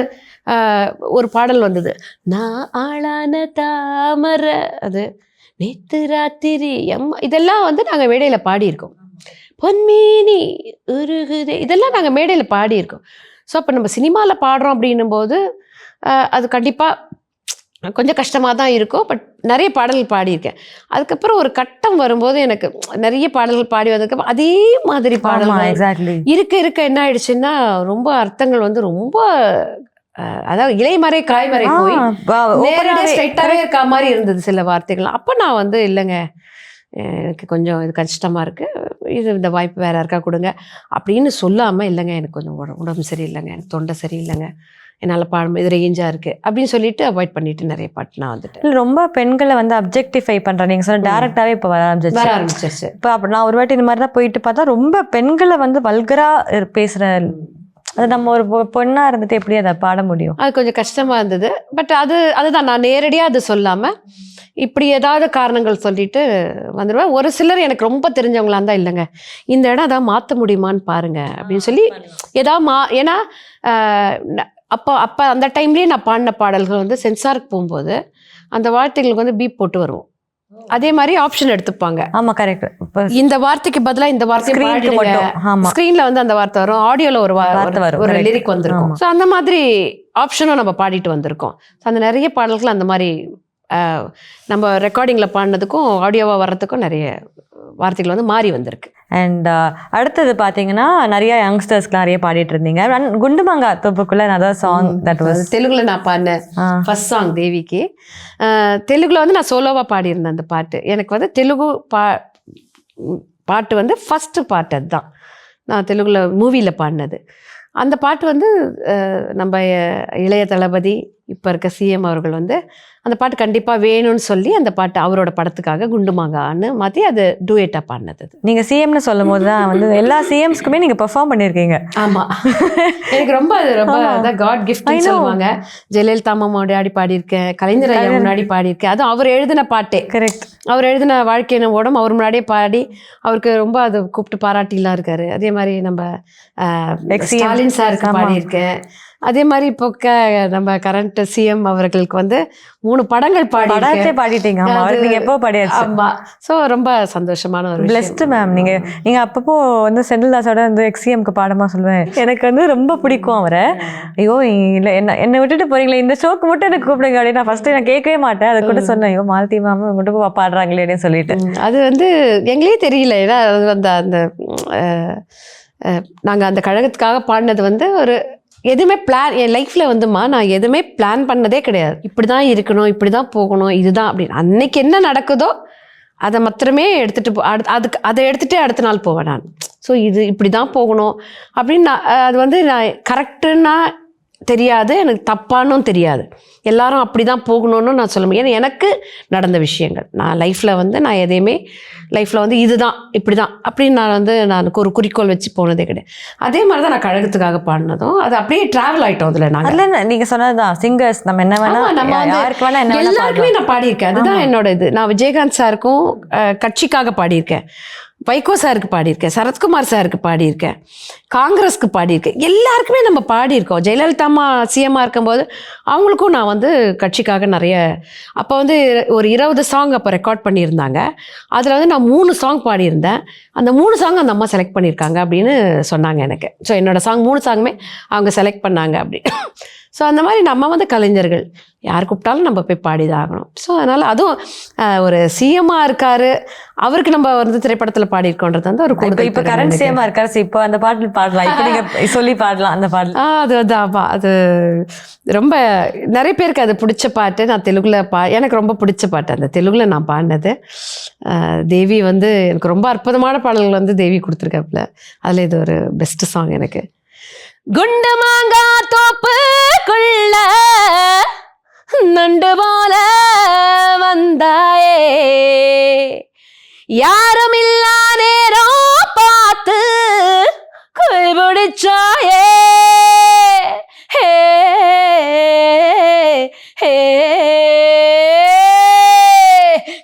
ஒரு பாடல் வந்தது, நான் ஆளான தாமரை, அது நேத்து ராத்திரி அம்மா, இதெல்லாம் வந்து நாங்கள் மேடையில் பாடியிருக்கோம். பொன்மீனி உருகுதே, இதெல்லாம் நாங்கள் மேடையில் பாடியிருக்கோம். ஸோ அப்போ நம்ம சினிமாவில் பாடுறோம் அப்படின்னும் போது அது கண்டிப்பாக கொஞ்சம் கஷ்டமாக தான் இருக்கும். பட் நிறைய பாடல்கள் பாடியிருக்கேன். அதுக்கப்புறம் ஒரு கட்டம் வரும்போது எனக்கு நிறைய பாடல்கள் பாடி வந்ததுக்கப்புறம் அதே மாதிரி பாடல்கள் இருக்க என்ன ஆயிடுச்சுன்னா ரொம்ப அர்த்தங்கள் வந்து ரொம்ப அதாவது இலைமறை காய்மறை போய் நேரடியாக ஸ்ட்ரைட்டாகவே இருக்க மாதிரி இருந்தது சில வார்த்தைகள். அப்போ நான் வந்து இல்லைங்க எனக்கு கொஞ்சம் இது கஷ்டமாக இருக்குது, இந்த வாய்ப்பு வேறு யாருக்கா கொடுங்க அப்படின்னு சொல்லாமல், இல்லைங்க எனக்கு கொஞ்சம் உடம்பு சரியில்லைங்க, எனக்கு தொண்டை சரியில்லைங்க, என்னால் பாடம் இது ரேஞ்சாக இருக்குது அப்படின்னு சொல்லிட்டு அவாய்ட் பண்ணிட்டு நிறைய பாட்டு நான் வந்துட்டு. ரொம்ப பெண்களை வந்து அப்ஜெக்டிஃபை பண்ணுறேன் நீங்கள் சொன்ன டேரக்டாகவே இப்போ வர ஆரம்பிச்சிருச்சு. இப்போ அப்போ நான் ஒரு வாட்டி இந்த மாதிரி தான் போயிட்டு பார்த்தா ரொம்ப பெண்களை வந்து வல்கராக பேசுகிற, அது நம்ம ஒரு பொண்ணாக இருந்துட்டு எப்படி அதை பாட முடியும்? அது கொஞ்சம் கஷ்டமாக இருந்தது. பட் அதுதான் நான் நேரடியாக அது சொல்லாமல் இப்படி ஏதாவது காரணங்கள் சொல்லிட்டு வந்துடுவேன். ஒரு சிலர் எனக்கு ரொம்ப தெரிஞ்சவங்களா இருந்தால், இல்லைங்க இந்த இடம் அதான் மாற்ற முடியுமான்னு பாருங்க அப்படின்னு சொல்லி ஏதாவது ஏன்னா அப்போ அந்த டைம்லேயே நான் பாடின பாடல்கள் வந்து சென்சாருக்கு போகும்போது அந்த வார்த்தைகளுக்கு வந்து பீப் போட்டு வருவோம். அதே மாதிரி ஆப்ஷன் எடுத்துப்பாங்க. ஆமாம், கரெக்ட். இந்த வார்த்தைக்கு பதிலாக இந்த வார்த்தை ஸ்க்ரீனில் வந்து அந்த வார்த்தை வரும், ஆடியோவில் ஒரு லிரிக் வந்திருக்கும். ஸோ அந்த மாதிரி ஆப்ஷனும் நம்ம பாடிட்டு வந்திருக்கோம். ஸோ அந்த நிறைய பாடல்கள் அந்த மாதிரி நம்ம ரெக்கார்டிங்கில் பாடினதுக்கும் ஆடியோவாக வர்றதுக்கும் நிறைய வார்த்தைகள் வந்து மாறி வந்திருக்கு. அண்ட் அடுத்தது பார்த்தீங்கன்னா நிறைய யங்ஸ்டர்ஸ்க்கு நிறைய பாடிட்டு இருந்தீங்க. குண்டுமாங்கா தொப்புக்குள்ள அதாவது சாங் தட் வாஸ் தெலுங்குல நான் பாடினேன் ஃபர்ஸ்ட் சாங் தேவிக்கு. தெலுங்குல வந்து நான் சோலோவாக பாடியிருந்தேன் அந்த பாட்டு. எனக்கு வந்து தெலுங்கு பாட்டு வந்து ஃபஸ்ட்டு பாட்டு அதுதான் நான் தெலுங்குல மூவியில் பாடினது. அந்த பாட்டு வந்து நம்ம இளைய தளபதி இப்போ இருக்க சிஎம் அவர்கள் வந்து அந்த பாட்டு கண்டிப்பாக வேணும்னு சொல்லி அந்த பாட்டு அவரோட படத்துக்காக குண்டுமாங்கான்னு மாற்றி அது டூயட்டாக பாடினது. நீங்கள் சிஎம்னு சொல்லும் போது தான் வந்து எல்லா சிஎம்ஸ்க்குமே நீங்கள் பெர்ஃபார்ம் பண்ணியிருக்கீங்க. ஆமாம், எனக்கு ரொம்ப அதான் காட் கிஃப்ட்னு சொல்லுவாங்க. ஜெயலலிதா அம்மா முன்னாடி பாடியிருக்கேன், கலைஞர் ஐயா முன்னாடி பாடியிருக்கேன். அதுவும் அவர் எழுதின பாட்டே. கரெக்ட். அவர் எழுதின வாழ்க்கை ஓடம் அவர் முன்னாடியே பாடி அவருக்கு ரொம்ப அது கூப்பிட்டு பாராட்டிலாம் இருக்காரு. அதே மாதிரி நம்ம ஸ்டாலின் சாருக்கு பாடியிருக்கேன். அதே மாதிரி இப்போ நம்ம கரண்ட் சிஎம் அவர்களுக்கு வந்து 3 படங்கள் பாடிட்டீங்க. எப்போ பாடியாச்சு? ஆமா. ஸோ ரொம்ப சந்தோஷமான ஒரு பிளஸ்ட் மேம். நீங்க அப்பப்போ வந்து செந்தில்தாஸோட வந்து எக்ஸிஎம்க்கு பாடமா சொல்லுவேன். எனக்கு வந்து ரொம்ப பிடிக்கும் அவரை. ஐயோ இல்லை என்னை விட்டுட்டு போறீங்களே, இந்த ஷோக்கு மட்டும் எனக்கு கூப்பிடுங்க அப்படின்னு நான் ஃபர்ஸ்ட் நான் கேட்கவே மாட்டேன். அதை கூட சொன்னேன், ஐயோ மாலதி மேம் மட்டும் பாடுறாங்களே அப்படின்னு சொல்லிட்டு. அது வந்து எங்களே தெரியல. ஏன்னா அது வந்து அந்த நாங்கள் அந்த கழகத்துக்காக பாடினது வந்து ஒரு எதுவுமே பிளான் என் லைஃப்பில் வந்துமா நான் எதுவுமே பிளான் பண்ணதே கிடையாது. இப்படி தான் இருக்கணும், இப்படி தான் போகணும், இதுதான் அப்படின்னு. அன்னைக்கு என்ன நடக்குதோ அதை மாத்திரமே எடுத்துகிட்டு அதுக்கு அதை எடுத்துகிட்டே அடுத்த நாள் போவேன் நான். ஸோ இது இப்படி தான் போகணும் அப்படின்னு அது வந்து நான் கரெக்டுன்னா தெரியாது, எனக்கு தப்பானும் தெரியாது. எல்லாரும் அப்படி தான் போகணும்னு நான் சொல்ல முடியும். ஏன்னா எனக்கு நடந்த விஷயங்கள், நான் லைஃப்பில் வந்து நான் எதையுமே லைஃப்பில் வந்து இதுதான் இப்படி தான் அப்படின்னு நான் ஒரு குறிக்கோள் வச்சு போனதே கிடையாது. அதே மாதிரி தான் நான் கழகத்துக்காக பாடினதும் அது அப்படியே ட்ராவல் ஆகிட்டோம். அதில் நீங்கள் சொன்னதுதான் சிங்கர்ஸ் நம்ம என்ன வேணால் நம்ம எல்லாருக்குமே நான் பாடியிருக்கேன். அதுதான் என்னோட இது. நான் விஜயகாந்த் சாருக்கும் கட்சிக்காக பாடியிருக்கேன், வைகோ சாருக்கு பாடியிருக்கேன், சரத்குமார் சாருக்கு பாடியிருக்கேன், காங்கிரஸ்க்கு பாடியிருக்கேன், எல்லாருக்குமே நம்ம பாடியிருக்கோம். ஜெயலலிதா அம்மா சிஎம்மாக இருக்கும்போது அவங்களுக்கும் நான் வந்து கட்சிக்காக நிறைய அப்போ வந்து ஒரு 20 சாங் அப்போ ரெக்கார்ட் பண்ணியிருந்தாங்க. அதில் வந்து நான் 3 சாங் பாடியிருந்தேன். அந்த 3 சாங் அந்த அம்மா செலக்ட் பண்ணியிருக்காங்க அப்படின்னு சொன்னாங்க எனக்கு. ஸோ என்னோடய சாங் 3 சாங்குமே அவங்க செலக்ட் பண்ணாங்க அப்படி. ஸோ அந்த மாதிரி நம்ம வந்து கலைஞர்கள் யார் கூப்பிட்டாலும் நம்ம போய் பாடிதான் ஆகணும். ஸோ அதனால் அதுவும் ஒரு சிஎம்மாக இருக்கார், அவருக்கு நம்ம வந்து திரைப்படத்தில் பாடியிருக்கோன்றது வந்து ஒரு இப்போ கரண்ட் சிஎம்மாக இருக்காரு. ஸோ இப்போ அந்த பாட்டில் பாடலாம், இப்போ நீங்கள் சொல்லி பாடலாம் அந்த பாடல். அது வந்து ஆமாம், அது ரொம்ப நிறைய பேருக்கு அது பிடிச்ச பாட்டு. நான் தெலுங்குல எனக்கு ரொம்ப பிடிச்ச பாட்டு அந்த தெலுங்குல நான் பாடினது. தேவி வந்து எனக்கு ரொம்ப அற்புதமான பாடல்கள் வந்து தேவி கொடுத்துருக்காப்புல. அதில் இது ஒரு பெஸ்ட் சாங் எனக்கு. குண்டு மாங்கா தோப்புக்குள்ள நண்டு போல வந்தாயே, யாரும் இல்லா நேரம் பார்த்து கைபிடிச்சாயே, ஹே ஹே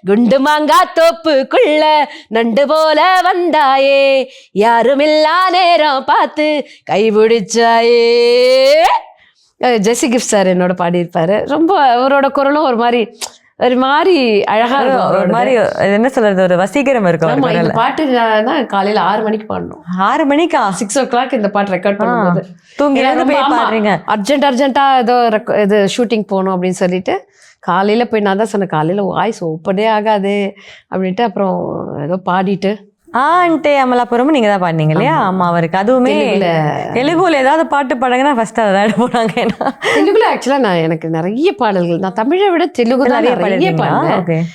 குண்டு மாங்கா தோப்புக்குள்ள நண்டு போல வந்தாயே, யாருமில்லா நேரம் பார்த்து கைபிடிச்சாயே. ஜெசி கிஃப்ட் சார் என்னோட பாடியிருப்பாரு. ரொம்ப அவரோட குரலும் ஒரு மாதிரி அழகா இருக்கும். ஒரு மாதிரி என்ன சொல்றது, ஒரு வசீகரம் இருக்கும். இந்த பாட்டு தான் காலையில 6 மணிக்கு பாடணும். 6 மணிக்கா? 6 o'clock இந்த பாட்டு ரெக்கார்ட் பண்ணும்போது தூங்கி அர்ஜென்ட்டா ஏதோ இது ஷூட்டிங் போகணும் அப்படின்னு சொல்லிட்டு காலையில் போய் நான் தான் சொன்னேன், காலையில் வாய்ஸ் ஓப்பனே ஆகாது அப்படின்ட்டு அப்புறம் ஏதோ பாடிட்டு ஆன்ட்டே அமலாபுரமும் நீங்கள் தான் பாடினீங்க இல்லையா? ஆமாம், அவருக்கு அதுவுமே தெலுங்குல ஏதாவது பாட்டு பாடுங்கன்னா ஃபர்ஸ்ட் அதை தான் போனாங்க. ஏன்னா தெலுங்குல ஆக்சுவலாக எனக்கு நிறைய பாடல்கள், நான் தமிழை விட தெலுங்கு நிறைய பாடினேன்.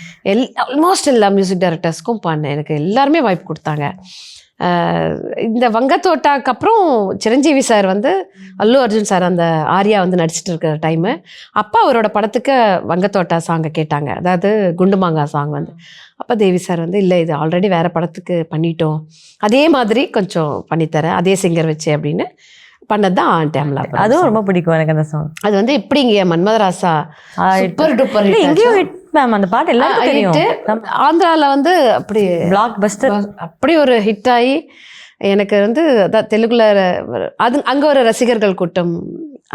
ஆல்மோஸ்ட் எல்லா மியூசிக் டைரக்டர்ஸ்க்கும் பாடினேன். எனக்கு எல்லாருமே வாய்ப்பு கொடுத்தாங்க. இந்த வங்கத்தோட்டாக்கு அப்புறம் சிரஞ்சீவி சார் வந்து அல்லு அர்ஜுன் சார் அந்த ஆர்யா வந்து நடிச்சிட்டு இருக்கிற டைமு அப்போ அவரோட படத்துக்கு வங்கத்தோட்டா சாங்கை கேட்டாங்க, அதாவது குண்டுமாங்கா சாங் வந்து. அப்போ தேவி சார் வந்து இல்லை இது ஆல்ரெடி வேறு படத்துக்கு பண்ணிட்டோம், அதே மாதிரி கொஞ்சம் பண்ணித்தரேன் அதே சிங்கர் வச்சு அப்படின்னு பண்ணது தான் டேம்லா. அதுவும் ரொம்ப பிடிக்கும் எனக்கு அந்த சாங். அது வந்து எப்படிங்க Manmadha Rasa super duper hit ma'am. அந்த பாட்டு எல்லாருக்கும் தெரியும். ஆந்திராவில் வந்து அப்படி பிளாக் பஸ்டர் அப்படி ஒரு ஹிட் ஆகி எனக்கு வந்து அதான் தெலுங்குல அது அங்கே ஒரு ரசிகர்கள் கூட்டம்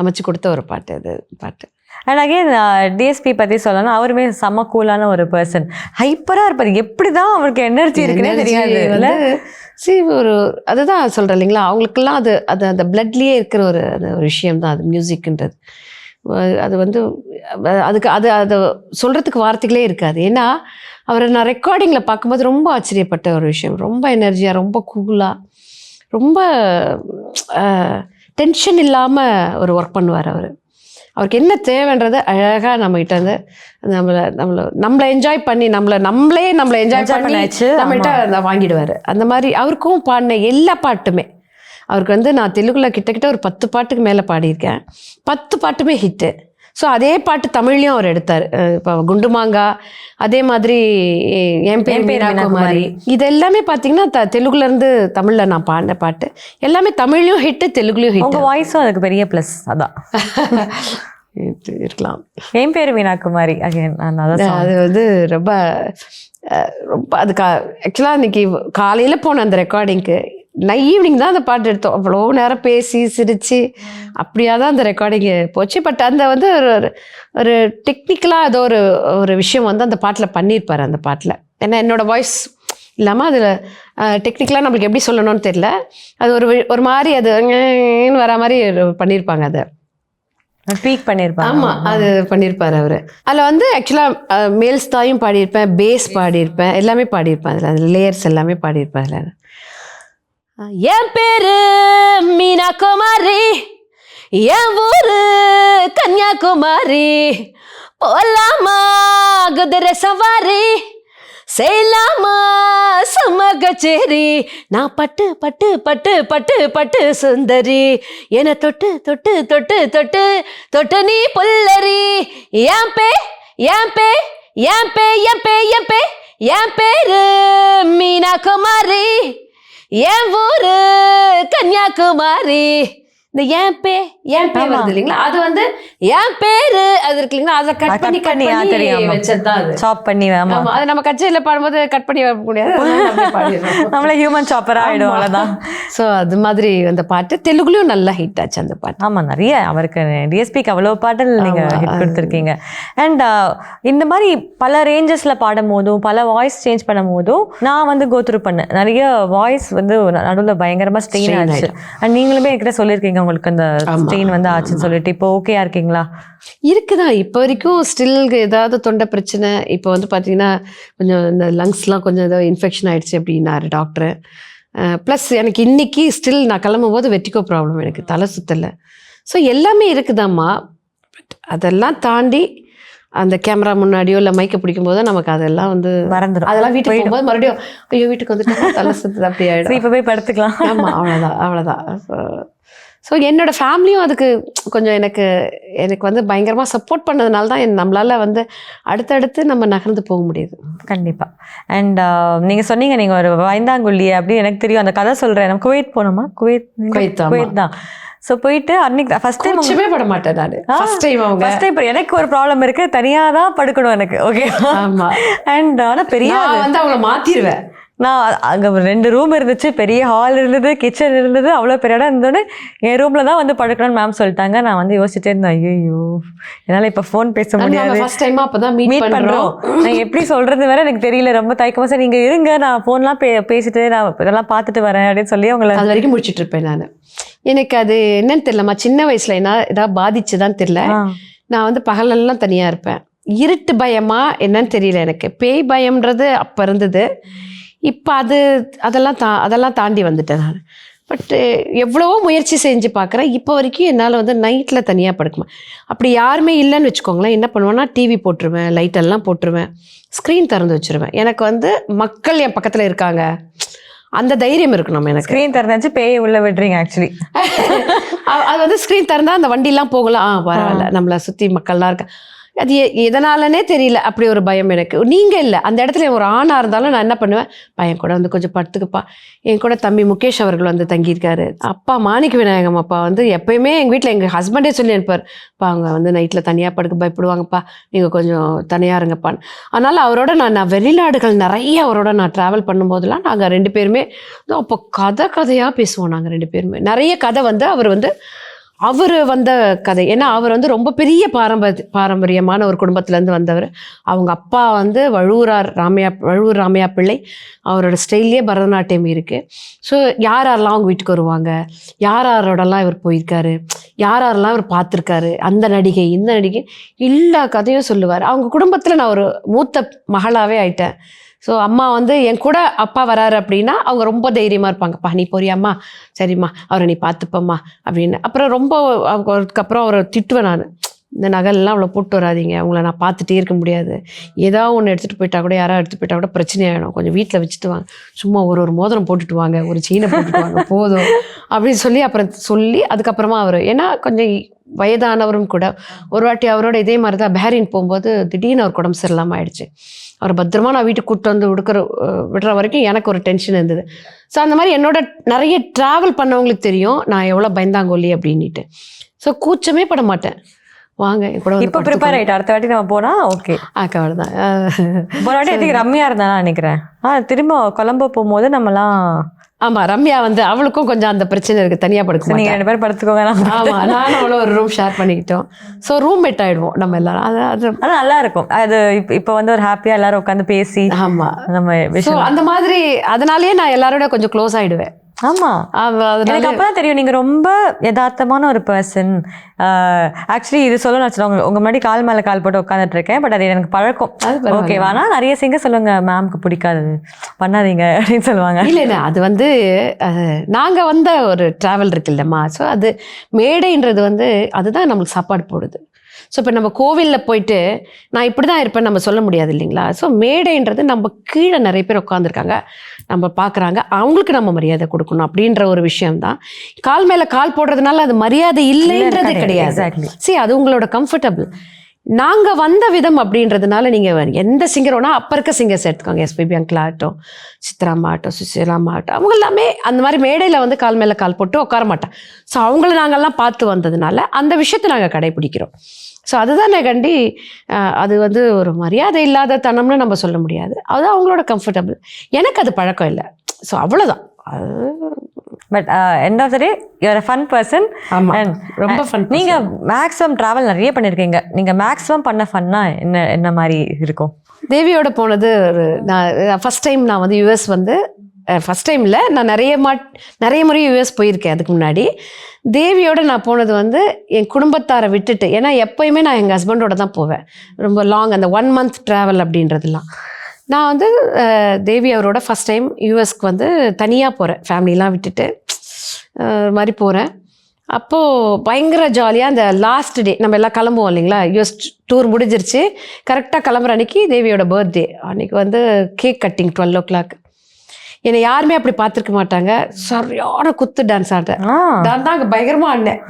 அமைச்சு கொடுத்த ஒரு பாட்டு அது பாட்டு. அண்ட் அகெயின் டிஎஸ்பி பற்றி சொல்லணும், அவருமே செம்ம கூலான ஒரு பர்சன், ஹைப்பராக இருப்பார். எப்படி தான் அவருக்கு எனர்ஜி இருக்குன்னே தெரியாது. ஒரு அதுதான் சொல்கிறேன் இல்லைங்களா, அவங்களுக்கெல்லாம் அது அது அந்த பிளட்லேயே இருக்கிற ஒரு விஷயம்தான் அது மியூசிக்ன்றது. அது வந்து அதுக்கு அது சொல்கிறதுக்கு வார்த்தைகளே இருக்காது. ஏன்னா அவரை நான் ரெக்கார்டிங்கில் பார்க்கும்போது ரொம்ப ஆச்சரியப்பட்ட ஒரு விஷயம், ரொம்ப எனர்ஜியாக, ரொம்ப கூலாக, ரொம்ப டென்ஷன் இல்லாமல் ஒரு ஒர்க் பண்ணுவார். அவருக்கு என்ன தேவைன்றதை அழகாக நம்மகிட்ட வந்து நம்மளை என்ஜாய் பண்ணி நம்மளே என்ஜாய் பண்ணி நம்மகிட்ட வாங்கிடுவார். அந்த மாதிரி அவருக்கும் பாடின எல்லா பாட்டுமே, அவருக்கு வந்து நான் தெலுங்குல கிட்டத்தட்ட ஒரு 10 பாட்டுக்கு மேலே பாடியிருக்கேன், 10 பாட்டுமே ஹிட்டு. ஸோ அதே பாட்டு தமிழ்லையும் அவர் எடுத்தார். இப்போ குண்டுமாங்கா, அதே மாதிரி என் பேர் மீனாகுமாரி, இது எல்லாமே பார்த்தீங்கன்னா தெலுங்குலேருந்து தமிழில் நான் பாடின பாட்டு எல்லாமே தமிழ்லையும் ஹிட்டு, தெலுங்குலையும் ஹிட். உங்கள் வாய்ஸும் அதுக்கு பெரிய ப்ளஸ் அதான் இருக்கலாம். என் பேர் மீனாகுமாரி அது வந்து ரொம்ப ரொம்ப அதுக்கு ஆக்சுவலாக இன்னைக்கு காலையில் போன அந்த ரெக்கார்டிங்க்கு ஈவினிங் தான் அந்த பாட்டு எடுத்தோம். அவ்வளோ நேரம் பேசி சிரித்து அப்படியா தான் அந்த ரெக்கார்டிங்கு போச்சு. பட் அந்த வந்து ஒரு டெக்னிக்கலாக ஏதோ ஒரு விஷயம் வந்து அந்த பாட்டில் பண்ணியிருப்பார். அந்த பாட்டில் ஏன்னா என்னோடய வாய்ஸ் இல்லாமல் அதில் டெக்னிக்கலாக நம்மளுக்கு எப்படி சொல்லணும்னு தெரியல, அது ஒரு மாதிரி அது வர மாதிரி பண்ணியிருப்பாங்க. அதை ஸ்பீக் பண்ணியிருப்பாங்க. ஆமாம், அது பண்ணியிருப்பார் அவர். அதில் வந்து ஆக்சுவலாக மேல்ஸ் தாயும் பாடியிருப்பேன், பேஸ் பாடியிருப்பேன், எல்லாமே பாடியிருப்பேன். அதில் லேயர்ஸ் எல்லாமே பாடியிருப்பேன். அதில் என் பேரு மீனாகுமாரி, என் ஊரு கன்னியாகுமரி, போலாமா குதிரை சவாரி, செய்யலாமா சும்மா கச்சேரி, நான் பட்டு பட்டு பட்டு பட்டு பட்டு சுந்தரி, என தொட்டு தொட்டு தொட்டு தொட்டு தொட்டு நீ புல்லரி, என் பே என் பே என் பே என் பே என் பே என் பேரு மீனா குமாரி, என் ஊரு கன்னியாகுமரி. இந்த என் பே வருது இல்லைங்களா, அது வந்து என் பேரு அது இருக்கு இல்லைங்களா, அதை கட் பண்ணி வச்சதுதான் அது. சாப் பண்ணி ஆமா, அது நம்ம கச்சேரியில பாடும்போது கட் பண்ணி வைக்க முடியாது, நம்மள ஹியூமன் சாப்பர் ஆயிடும், அவ்வளவுதான். ஸோ அது மாதிரி அந்த பாட்டு தெலுங்குலயும் நல்லா ஹிட் ஆச்சு அந்த பாட்டு. ஆமா, நிறைய அவருக்கு டிஎஸ்பிக்கு அவ்வளோ பாடல் நீங்க ஹிட் கொடுத்துருக்கீங்க. அண்ட் இந்த மாதிரி பல ரேஞ்சஸ்ல பாடும் போதும் பல வாய்ஸ் சேஞ்ச் பண்ணும் போதும் நான் வந்து கோத்ரூ பண்ணேன். நிறைய வாய்ஸ் வந்து நடுவில் பயங்கரமா ஸ்ட்ரெயின் ஆச்சு. அண்ட் நீங்களுமே என்கிட்ட சொல்லியிருக்கீங்க உங்களுக்கு அந்த ஸ்ட்ரெயின் வந்து ஆச்சுன்னு சொல்லிட்டு. இப்போ ஓகேயா இருக்கீங்களா? இருக்குதான், இப்போ வரைக்கும் ஸ்டில் ஏதாவது தொண்டை பிரச்சனை. இப்போ வந்து பார்த்தீங்கன்னா கொஞ்சம் இந்த லங்ஸ்லாம் கொஞ்சம் ஏதோ இன்ஃபெக்ஷன் ஆயிடுச்சு அப்படின்னாரு டாக்டர். ப்ளஸ் எனக்கு இன்னைக்கு ஸ்டில் நான் கிளம்பும் போது வெட்டிக்கோ ப்ராப்ளம், எனக்கு தலை சுத்தலை. ஸோ எல்லாமே இருக்குதாம்மா. பட் அதெல்லாம் தாண்டி அந்த கேமரா முன்னாடியோ இல்லை மைக்கை பிடிக்கும் போது நமக்கு அதெல்லாம் வந்து மறந்துடும். அதெல்லாம் வீட்டுக்கு போகும்போது மறுபடியும் ஐயோ வீட்டுக்கு வந்துட்டு தலை சுத்துது அப்படி ஆகிடும். இப்போ போய் படுத்துக்கலாம். ஆமாம், அவ்வளோதான். ஸோ என்னோடய ஃபேமிலியும் அதுக்கு கொஞ்சம் எனக்கு வந்து பயங்கரமாக சப்போர்ட் பண்ணதுனால தான் நம்மளால் வந்து அடுத்தடுத்து நம்ம நகர்ந்து போக முடியுது. கண்டிப்பாக. அண்ட் நீங்கள் சொன்னீங்க நீங்கள் ஒரு வைந்தாங்குள்ளி அப்படின்னு எனக்கு தெரியும். அந்த கதை சொல்கிறேன். நம்ம குவைத் போனோமா? குவைத் தான். ஸோ போயிட்டு அன்னைக்கு ஃபர்ஸ்ட் டைம் பட மாட்டேன் நான். ஃபர்ஸ்ட் டைம் எனக்கு ஒரு ப்ராப்ளம் இருக்குது, தனியாக தான் படுக்கணும் எனக்கு. ஓகே. ஆமாம். அண்ட் ஆனால் பெரிய வந்து அவங்கள மாற்றிடுவேன். நான் அங்கே 2 ரூம் இருந்துச்சு, பெரிய ஹால் இருந்தது, கிச்சன் இருந்தது, அவ்வளோ பெரிய இடம் இருந்தோடனே என் ரூமில் தான் வந்து படுக்கணும்னு மேம் சொல்லிட்டாங்க. நான் வந்து யோசிச்சுட்டே இருந்தேன், ஐயோ என்னால் இப்போ ஃபோன் பேச முடியாது, ஃபர்ஸ்ட் டைமாக அப்போ தான் மீட் பண்ணுறோம், நான் எப்படி சொல்கிறது வேற எனக்கு தெரியல, ரொம்ப தயக்கமாக. சார் நீங்கள் இருங்க, நான் ஃபோன்லாம் பேசிட்டு நான் இதெல்லாம் பார்த்துட்டு வரேன் அப்படின்னு சொல்லி அவங்கள அது வரைக்கும் முடிச்சுட்டு இருப்பேன் நான். எனக்கு அது என்னன்னு தெரியலம்மா, சின்ன வயசில் என்ன ஏதாவது பாதிச்சுதான் தெரியல. நான் வந்து பகலெல்லாம் தனியாக இருப்பேன். இருட்டு பயமா என்னன்னு தெரியல எனக்கு. பேய் பயம்ன்றது அப்போ இருந்தது. இப்போ அதெல்லாம் தாண்டி வந்துட்டேன் நான். பட்டு எவ்வளவோ முயற்சி செஞ்சு பார்க்குறேன். இப்போ வரைக்கும் என்னால் வந்து நைட்டில் தனியாக படுக்குமா. அப்படி யாருமே இல்லைன்னு வச்சுக்கோங்களேன், என்ன பண்ணுவேன்னா டிவி போட்டுருவேன், லைட்டெல்லாம் போட்டுருவேன், ஸ்க்ரீன் திறந்து வச்சுருவேன். எனக்கு வந்து மக்கள் என் பக்கத்தில் இருக்காங்க அந்த தைரியம் இருக்கணும் எனக்கு. ஸ்க்ரீன் திறந்தாச்சு பேய் உள்ள விடுறீங்க ஆக்சுவலி. அது வந்து ஸ்க்ரீன் திறந்தால் அந்த வண்டிலாம் போகலாம், பரவாயில்ல நம்மளை சுற்றி மக்கள்லாம் இருக்கா. அது எதனாலனே தெரியல, அப்படி ஒரு பயம் எனக்கு. நீங்கள் இல்லை, அந்த இடத்துல ஒரு ஆணாக இருந்தாலும் நான் என்ன பண்ணுவேன், பையன் கூட வந்து கொஞ்சம் படுத்துக்குப்பா. என் கூட தம்பி முகேஷ் அவர்கள் வந்து தங்கியிருக்காரு. அப்பா மாணிக்க விநாயகம் அப்பா வந்து எப்பயுமே எங்கள் வீட்டில் எங்கள் ஹஸ்பண்டே சொல்லி அனுப்பார், அப்பா அவங்க வந்து நைட்டில் தனியாக படுக்க பயப்படுவாங்கப்பா, நீங்கள் கொஞ்சம் தனியாக இருங்கப்பான்னு. அதனால் அவரோட நான் வெளிநாடுகள் நிறைய அவரோட நான் ட்ராவல் பண்ணும்போதெல்லாம் நாங்கள் 2 பேருமே அப்போ கதையாக பேசுவோம். நாங்கள் 2 பேருமே நிறைய கதை வந்து அவர் வந்த கதை. ஏன்னா அவர் வந்து ரொம்ப பெரிய பாரம்பரியமான ஒரு குடும்பத்துலேருந்து வந்தவர். அவங்க அப்பா வந்து வழுவூர் ராமையா பிள்ளை. அவரோட ஸ்டைல்லே பரதநாட்டியம் இருக்குது. ஸோ யாரெல்லாம் அவங்க வீட்டுக்கு வருவாங்க, யாரோடலாம் இவர் போயிருக்காரு, யாரெல்லாம் இவர் பார்த்துருக்காரு, அந்த நடிகை இந்த நடிகை எல்லா கதையும் சொல்லுவார். அவங்க குடும்பத்தில் நான் ஒரு மூத்த மகளாகவே ஆயிட்டேன். ஸோ அம்மா வந்து என் கூட அப்பா வராரு அப்படின்னா அவங்க ரொம்ப தைரியமாக இருப்பாங்கப்பா, நீ போறியாம்மா, சரிம்மா அவரை நீ பார்த்துப்பம்மா அப்படின்னு. அப்புறம் ரொம்ப அதுக்கப்புறம் அவரை திட்டுவேன் நான், இந்த நகைலாம் அவ்வளோ போட்டு வராதிங்க, அவங்கள நான் பார்த்துட்டே இருக்க முடியாது, ஏதாவது ஒன்று எடுத்துகிட்டு போயிட்டா கூட யாராவது எடுத்துகிட்டு போயிட்டா கூட பிரச்சனையாகிடும், கொஞ்சம் வீட்டில் வச்சுட்டு வாங்க, சும்மா ஒரு மோதிரம் போட்டுட்டு வாங்க, ஒரு செயினை போட்டுட்டு வாங்க போதும் அப்படின்னு சொல்லி அதுக்கப்புறமா அவர், ஏன்னா கொஞ்சம் வயதானவரும் கூட, ஒரு வாட்டி அவரோட இதே மாதிரி தான் பஹ்ரைன் போகும்போது திடீர்னு அவர் உடம்பு சரியில்லாமல் ஆயிடுச்சு. அவர் பத்திரமா நான் வீட்டுக்கு கூப்பிட்டு வந்து விடுற வரைக்கும் எனக்கு ஒரு டென்ஷன் இருந்தது. ஸோ அந்த மாதிரி என்னோட நிறைய ட்ராவல் பண்ணவங்களுக்கு தெரியும் நான் எவ்வளோ பயந்தாங்கொல்லி அப்படின்ட்டு. ஸோ கூச்சமே பட மாட்டேன், வாங்க என் கூட. இப்போ ப்ரிப்பேர் ஆகிட்டு அடுத்த வாட்டி நம்ம போனால் ஓகே. அவ்வளோதான். ஒரு வாட்டி எதுக்கு ரம்யா இருந்தாலும் நினைக்கிறேன். திரும்ப கொலம்போ போகும்போது நம்மலாம். ஆமாம், ரம்யா வந்து அவளுக்கும் கொஞ்சம் அந்த பிரச்சனை இருக்குது, தனியாக படுக்க. நீங்கள் 2 பேர் படுத்துக்கோங்க. ஆமாம், நானும் அவ்வளோ ஒரு ரூம் ஷேர் பண்ணிக்கிட்டோம். ஸோ ரூம்மேட் ஆகிடுவோம் நம்ம எல்லாரும். அது நல்லா இருக்கும். அது இப்போ வந்து ஒரு ஹாப்பியாக எல்லாரும் உட்காந்து பேசி. ஆமாம், நம்ம அந்த மாதிரி. அதனாலேயே நான் எல்லாரோட கொஞ்சம் க்ளோஸ் ஆகிடுவேன். ஆமா எனக்கு அப்பதான் தெரியும் நீங்க ரொம்ப யதார்த்தமான ஒரு பர்சன். ஆக்சுவலி இது சொல்லணும் வச்சுக்கோங்க, உங்க முன்னாடி கால் மேல கால் போட்டு உட்காந்துட்டு இருக்கேன், பட் அது எனக்கு பழக்கம். ஓகேவா? ஆனால் நிறைய சிங்கர் சொல்லுவாங்க மேம்க்கு பிடிக்காது பண்ணாதீங்க அப்படின்னு சொல்லுவாங்க. இல்லை அது வந்து நாங்கள் வந்த ஒரு ட்ராவல் இருக்கு இல்லைம்மா. ஸோ அது மேடைன்றது வந்து அதுதான் நம்மளுக்கு சாப்பாடு போடுது. ஸோ இப்போ நம்ம கோவிலில் போயிட்டு நான் இப்படி தான் இருப்பேன் நம்ம சொல்ல முடியாது இல்லைங்களா. ஸோ மேடைன்றது நம்ம கீழே நிறைய பேர் உட்காந்துருக்காங்க, நம்ம பார்க்குறாங்க, அவங்களுக்கு நம்ம மரியாதை கொடுக்கணும் அப்படின்ற ஒரு விஷயம்தான். கால் மேலே கால் போடுறதுனால அது மரியாதை இல்லைன்றது கிடையாது. சரி, அது உங்களோட கம்ஃபர்டபுள். நாங்கள் வந்த விதம் அப்படின்றதுனால நீங்கள் எந்த சிங்கரோனா அப்போ இருக்க சிங்கர்ஸ் எடுத்துக்கோங்க, எஸ்பிபி அங்கிள் ஆகட்டும், சித்ராமா ஆகட்டும், சுசீலாமா ஆகட்டும், அவங்க எல்லாமே அந்த மாதிரி மேடையில் வந்து கால் மேலே கால் போட்டு உட்கார மாட்டேன். ஸோ அவங்கள நாங்கள்லாம் பார்த்து வந்ததுனால அந்த விஷயத்தை நாங்கள் கடைபிடிக்கிறோம். ஸோ அதுதானே கண்டி அது வந்து ஒரு மரியாதை இல்லாத தனம்னு நம்ம சொல்ல முடியாது. அது அவங்களோட கம்ஃபர்டபுள். எனக்கு அது பழக்கம் இல்லை. ஸோ அவ்வளோதான். But end of the day you're a fun person. ஆமாம், ரொம்ப ஃபன். நீங்கள் மேக்ஸிமம் ட்ராவல் நிறைய பண்ணியிருக்கீங்க. நீங்கள் மேக்ஸிமம் பண்ண ஃபன்னா என்ன மாதிரி இருக்கும்? தேவியோட போனது நான் ஃபஸ்ட் டைம் நான் வந்து யூஎஸ் வந்து ஃபஸ்ட் டைமில் நான் நிறைய முறை யூஎஸ் போயிருக்கேன். அதுக்கு முன்னாடி தேவியோட நான் போனது வந்து என் குடும்பத்தாரை விட்டுட்டு, ஏன்னா எப்போயுமே நான் எங்கள் ஹஸ்பண்டோட தான் போவேன் ரொம்ப லாங், அந்த 1 month ட்ராவல் அப்படின்றதுலாம். நான் வந்து தேவி அவரோட ஃபஸ்ட் டைம் யூஎஸ்க்கு வந்து தனியாக போகிறேன், ஃபேமிலிலாம் விட்டுட்டு மாதிரி போகிறேன். அப்போது பயங்கர ஜாலியாக அந்த லாஸ்ட் டே நம்ம எல்லாம் கிளம்புவோம் இல்லைங்களா, யூஎஸ் டூர் முடிஞ்சிருச்சு. கரெக்டாக கிளம்புற அன்றைக்கி தேவியோட பர்த்டே. அன்றைக்கி வந்து கேக் கட்டிங் 12 o'clock. என்னை யாருமே அப்படி பார்த்துருக்க மாட்டாங்க. சரியான குத்து டான்ஸ் ஆடுறேன். நான் தான் அங்கே பயங்கரமாக ஆடினேன்.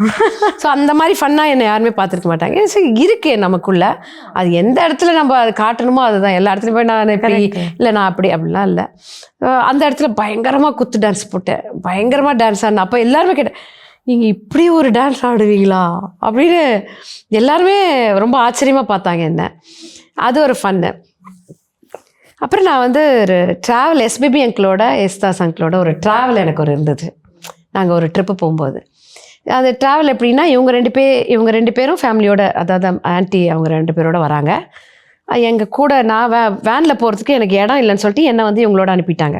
ஸோ அந்த மாதிரி ஃபன்னாக என்னை யாருமே பார்த்துருக்க மாட்டாங்க. சரி இருக்கே நமக்குள்ள, அது எந்த இடத்துல நம்ம அது காட்டணுமோ அதுதான். எல்லா இடத்துலையும் போய் நான் இப்படி இல்லை நான் அப்படிலாம் இல்லை. அந்த இடத்துல பயங்கரமாக குத்து டான்ஸ் போட்டேன், பயங்கரமாக டான்ஸ் ஆடினேன். அப்போ எல்லாருமே கேட்டேன், நீங்கள் இப்படி ஒரு டான்ஸ் ஆடுவீங்களா அப்படின்னு எல்லாருமே ரொம்ப ஆச்சரியமாக பார்த்தாங்க என்ன. அது ஒரு ஃபன்னு. அப்புறம் நான் வந்து ஒரு ட்ராவல் எஸ்பிபி அங்கிளோட எஸ்தாஸ் அங்கிளோட ஒரு ட்ராவல் எனக்கு ஒரு இருந்தது. நாங்கள் ஒரு ட்ரிப்பு போகும்போது அந்த ட்ராவல் எப்படின்னா இவங்க ரெண்டு பேரும் ஃபேமிலியோட, அதாவது ஆன்ட்டி அவங்க 2 பேரோட வராங்க. எங்கள் கூட நான் வேனில் போகிறதுக்கு எனக்கு இடம் இல்லைன்னு சொல்லிட்டு என்னை வந்து இவங்களோட அனுப்பிட்டாங்க.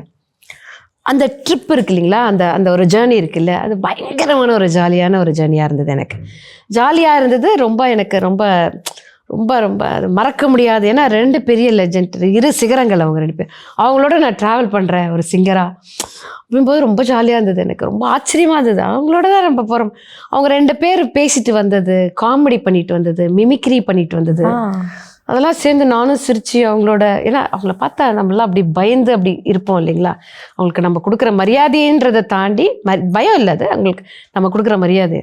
அந்த ட்ரிப் இருக்கு இல்லைங்களா, அந்த ஒரு ஜேர்னி இருக்குல்ல, அது பயங்கரமான ஒரு ஜாலியான ஒரு ஜேர்னியாக இருந்தது. எனக்கு ஜாலியாக இருந்தது. எனக்கு ரொம்ப ரொம்ப ரொம்ப அது மறக்க முடியாது. ஏன்னா 2 பெரிய லெஜண்ட், 2 சிகரங்கள் அவங்க 2 பேர். அவங்களோட நான் ட்ராவல் பண்ணுறேன் ஒரு சிங்கராக அப்படிங்கும்போது ரொம்ப ஜாலியாக இருந்தது. எனக்கு ரொம்ப ஆச்சரியமாக இருந்தது. அவங்களோட தான் நம்ம போகிறோம். அவங்க 2 பேர் பேசிட்டு வந்தது, காமெடி பண்ணிட்டு வந்தது, மிமிக்ரி பண்ணிட்டு வந்தது, அதெல்லாம் சேர்ந்து நானும் சிரித்து அவங்களோட, ஏன்னா அவங்கள பார்த்தா நம்மளாம் அப்படி பயந்து அப்படி இருப்போம் இல்லைங்களா. அவங்களுக்கு நம்ம கொடுக்குற மரியாதைன்றதை தாண்டி பயம் இல்லை, அது அவங்களுக்கு நம்ம கொடுக்குற மரியாதை.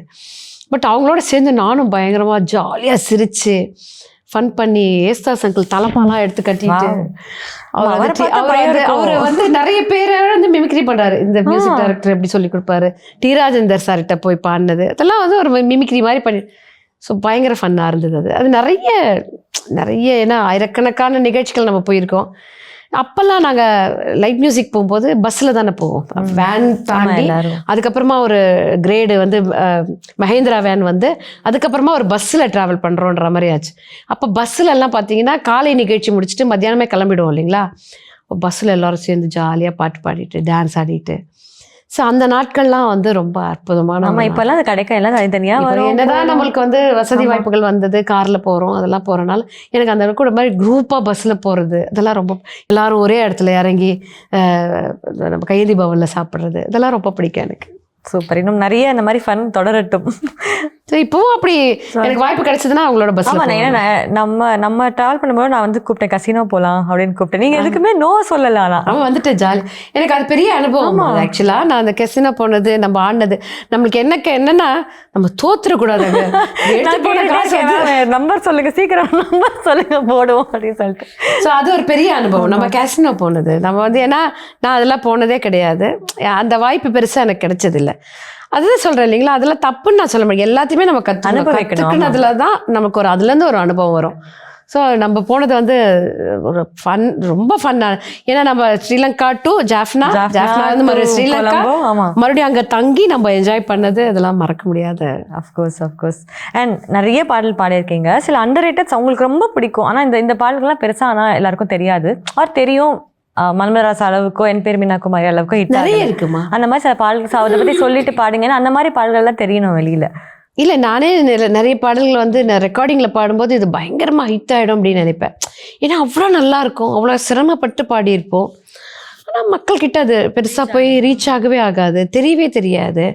பட் அவங்களோட சேர்ந்து நானும் பயங்கரமாக ஜாலியாக சிரித்து ஃபன் பண்ணி ஏஸ்தாஸ் அங்கிள் தலைப்பாலாம் எடுத்து கட்டிட்டு அவர் வந்து நிறைய பேரை வந்து மிமிக்ரி பண்ணுறாரு. இந்த மியூசிக் டைரக்டர் எப்படி சொல்லி கொடுப்பாரு, டி ராஜேந்தர் சார்கிட்ட போய் பாடினது அதெல்லாம் வந்து ஒரு மிமிக்ரி மாதிரி பண்ணி. ஸோ பயங்கர ஃபன்னாக இருந்தது. அது நிறைய ஏன்னா ஆயிரக்கணக்கான நிகழ்ச்சிகள் நம்ம போயிருக்கோம். அப்போல்லாம் நாங்கள் லைட் மியூசிக் போகும்போது பஸ்ஸில் தானே போவோம், வேன் தாண்டி. அதுக்கப்புறமா ஒரு கிரேடு வந்து மஹேந்திரா வேன் வந்து அதுக்கப்புறமா ஒரு பஸ்ஸில் ட்ராவல் பண்ணுறோன்ற மாதிரி ஆச்சு. அப்போ பஸ்ஸில் எல்லாம் பார்த்தீங்கன்னா காலை நிகழ்ச்சி முடிச்சுட்டு மத்தியானமே கிளம்பிடுவோம் இல்லைங்களா. பஸ்ஸில் எல்லோரும் சேர்ந்து ஜாலியாக பாட்டு பாடிட்டு டான்ஸ் ஆடிட்டு. ஸோ அந்த நாட்கள்லாம் வந்து ரொம்ப அற்புதமான. நம்ம இப்போல்லாம் அது கிடைக்க எல்லாம் தனித்தனியாக வரும். என்னதான் நம்மளுக்கு வந்து வசதி வாய்ப்புகள் வந்தது, காரில் போகிறோம், அதெல்லாம் போகிறனால எனக்கு அந்த கூட மாதிரி குரூப்பாக பஸ்ஸில் போகிறது அதெல்லாம் ரொம்ப, எல்லாரும் ஒரே இடத்துல இறங்கி நம்ம கையேந்தி பவனில் சாப்பிட்றது இதெல்லாம் ரொம்ப பிடிக்கும் எனக்கு. சூப்பர். இன்னும் நிறைய இந்த மாதிரி ஃபன் தொடரட்டும். இப்போவும் அப்படி எனக்கு வாய்ப்பு கிடைச்சதுன்னா அவங்களோட பஸ். ஏன்னா நம்ம ட்ராவல் பண்ணும்போது நான் வந்து கூப்பிட்டேன் கசினோ போகலாம் அப்படின்னு கூப்பிட்டேன். நீங்கள் எதுக்குமே நோ சொல்லலாம். அவன் வந்துட்டு ஜாலி. எனக்கு அது பெரிய அனுபவம். ஆக்சுவலாக நான் அந்த கசினோ போனது, நம்ம ஆடினது, நம்மளுக்கு என்னன்னா நம்ம தோத்துறக்கூடாது. நம்பர் சொல்லுங்க, சீக்கிரம் நம்பர் சொல்லுங்க போடுவோம் அப்படின்னு சொல்லிட்டு. ஸோ அது ஒரு பெரிய அனுபவம் நம்ம கசினோ போனது. நம்ம வந்து ஏன்னா நான் அதெல்லாம் போனதே கிடையாது, அந்த வாய்ப்பு பெருசாக எனக்கு கிடைச்சதில்லை. அதுதான் சொல்கிறேன் இல்லைங்களா, அதெல்லாம் தப்புன்னு நான் சொல்ல முடியும். எல்லாத்தையுமே நம்ம கற்றுக்கினதுல தான் நமக்கு அதுலேருந்து ஒரு அனுபவம் வரும். ஸோ நம்ம போனது வந்து ஒரு ஃபன், ரொம்ப ஃபன்னாக. ஏன்னா நம்ம ஸ்ரீலங்கா டு ஜாஃப்னா வந்து மறுபடியும் ஸ்ரீலங்கா, மறுபடியும் அங்கே தங்கி நம்ம என்ஜாய் பண்ணது அதெல்லாம் மறக்க முடியாது. அஃப்கோர்ஸ். அண்ட் நிறைய பாடல் பாடியிருக்கீங்க. சில அண்டர் ரேட்டட்ஸ் அவங்களுக்கு ரொம்ப பிடிக்கும். ஆனால் இந்த பாடல்கள்லாம் பெருசாக ஆனால் எல்லாருக்கும் தெரியாது, தெரியும் மன்மதராஸ் அளவுக்கோ என் பேர் மீனா குமாரி அளவுக்கோ ஹிட் நிறைய இருக்குமா. அந்த மாதிரி சில பாடல்கள் அதை பத்தி சொல்லிட்டு பாடுங்கன்னா அந்த மாதிரி பாடல்கள்லாம் தெரியணும் வெளியில. இல்லை, நானே நிறைய பாடல்கள் வந்து நான் ரெக்கார்டிங்கில் பாடும்போது இது பயங்கரமாக ஹிட் ஆகிடும் அப்படின்னு நினைப்பேன். ஏன்னா அவ்வளோ நல்லா இருக்கும், அவ்வளோ சிரமப்பட்டு பாடியிருப்போம். ஆனால் மக்கள்கிட்ட அது பெருசாக போய் ரீச் ஆகவே ஆகாது, தெரியவே தெரியாது.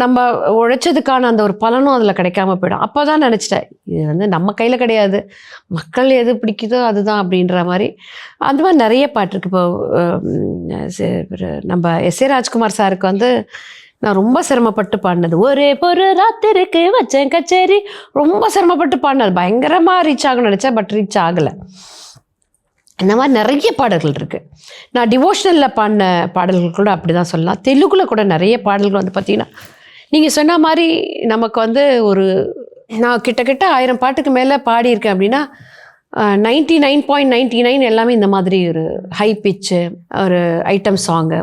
நம்ம உழைச்சதுக்கான அந்த ஒரு பலனும் அதில் கிடைக்காம போயிடும். அப்போ தான் நினச்சிட்டேன், இது வந்து நம்ம கையில் கிடையாது, மக்கள் எது பிடிக்குதோ அதுதான் அப்படின்ற மாதிரி. அந்த மாதிரி நிறைய பாட்டு இருக்குது. இப்போ நம்ம எஸ்.ஏ. ராஜ்குமார் சாருக்கு வந்து நான் ரொம்ப சிரமப்பட்டு பாடினது ஒரே ஒரு ராத்திரிக்கு வச்சேன் கச்சேரி, ரொம்ப சிரமப்பட்டு பாடினது. பயங்கரமாக ரீச் ஆகணும்னு நினச்சேன், பட் ரீச் ஆகலை. இந்த மாதிரி நிறைய பாடல்கள் இருக்குது. நான் டிவோஷனலில் பாடின பாடல்கள் கூட அப்படி தான் சொல்லலாம். தெலுங்குல கூட நிறைய பாடல்கள் வந்து பார்த்திங்கன்னா நீங்கள் சொன்ன மாதிரி நமக்கு வந்து நான் கிட்டத்தட்ட 1000 பாட்டுக்கு மேலே பாடியிருக்கேன் அப்படின்னா 99.99 எல்லாமே இந்த மாதிரி ஒரு ஹை பிச்சு, ஒரு ஐட்டம் சாங்கு,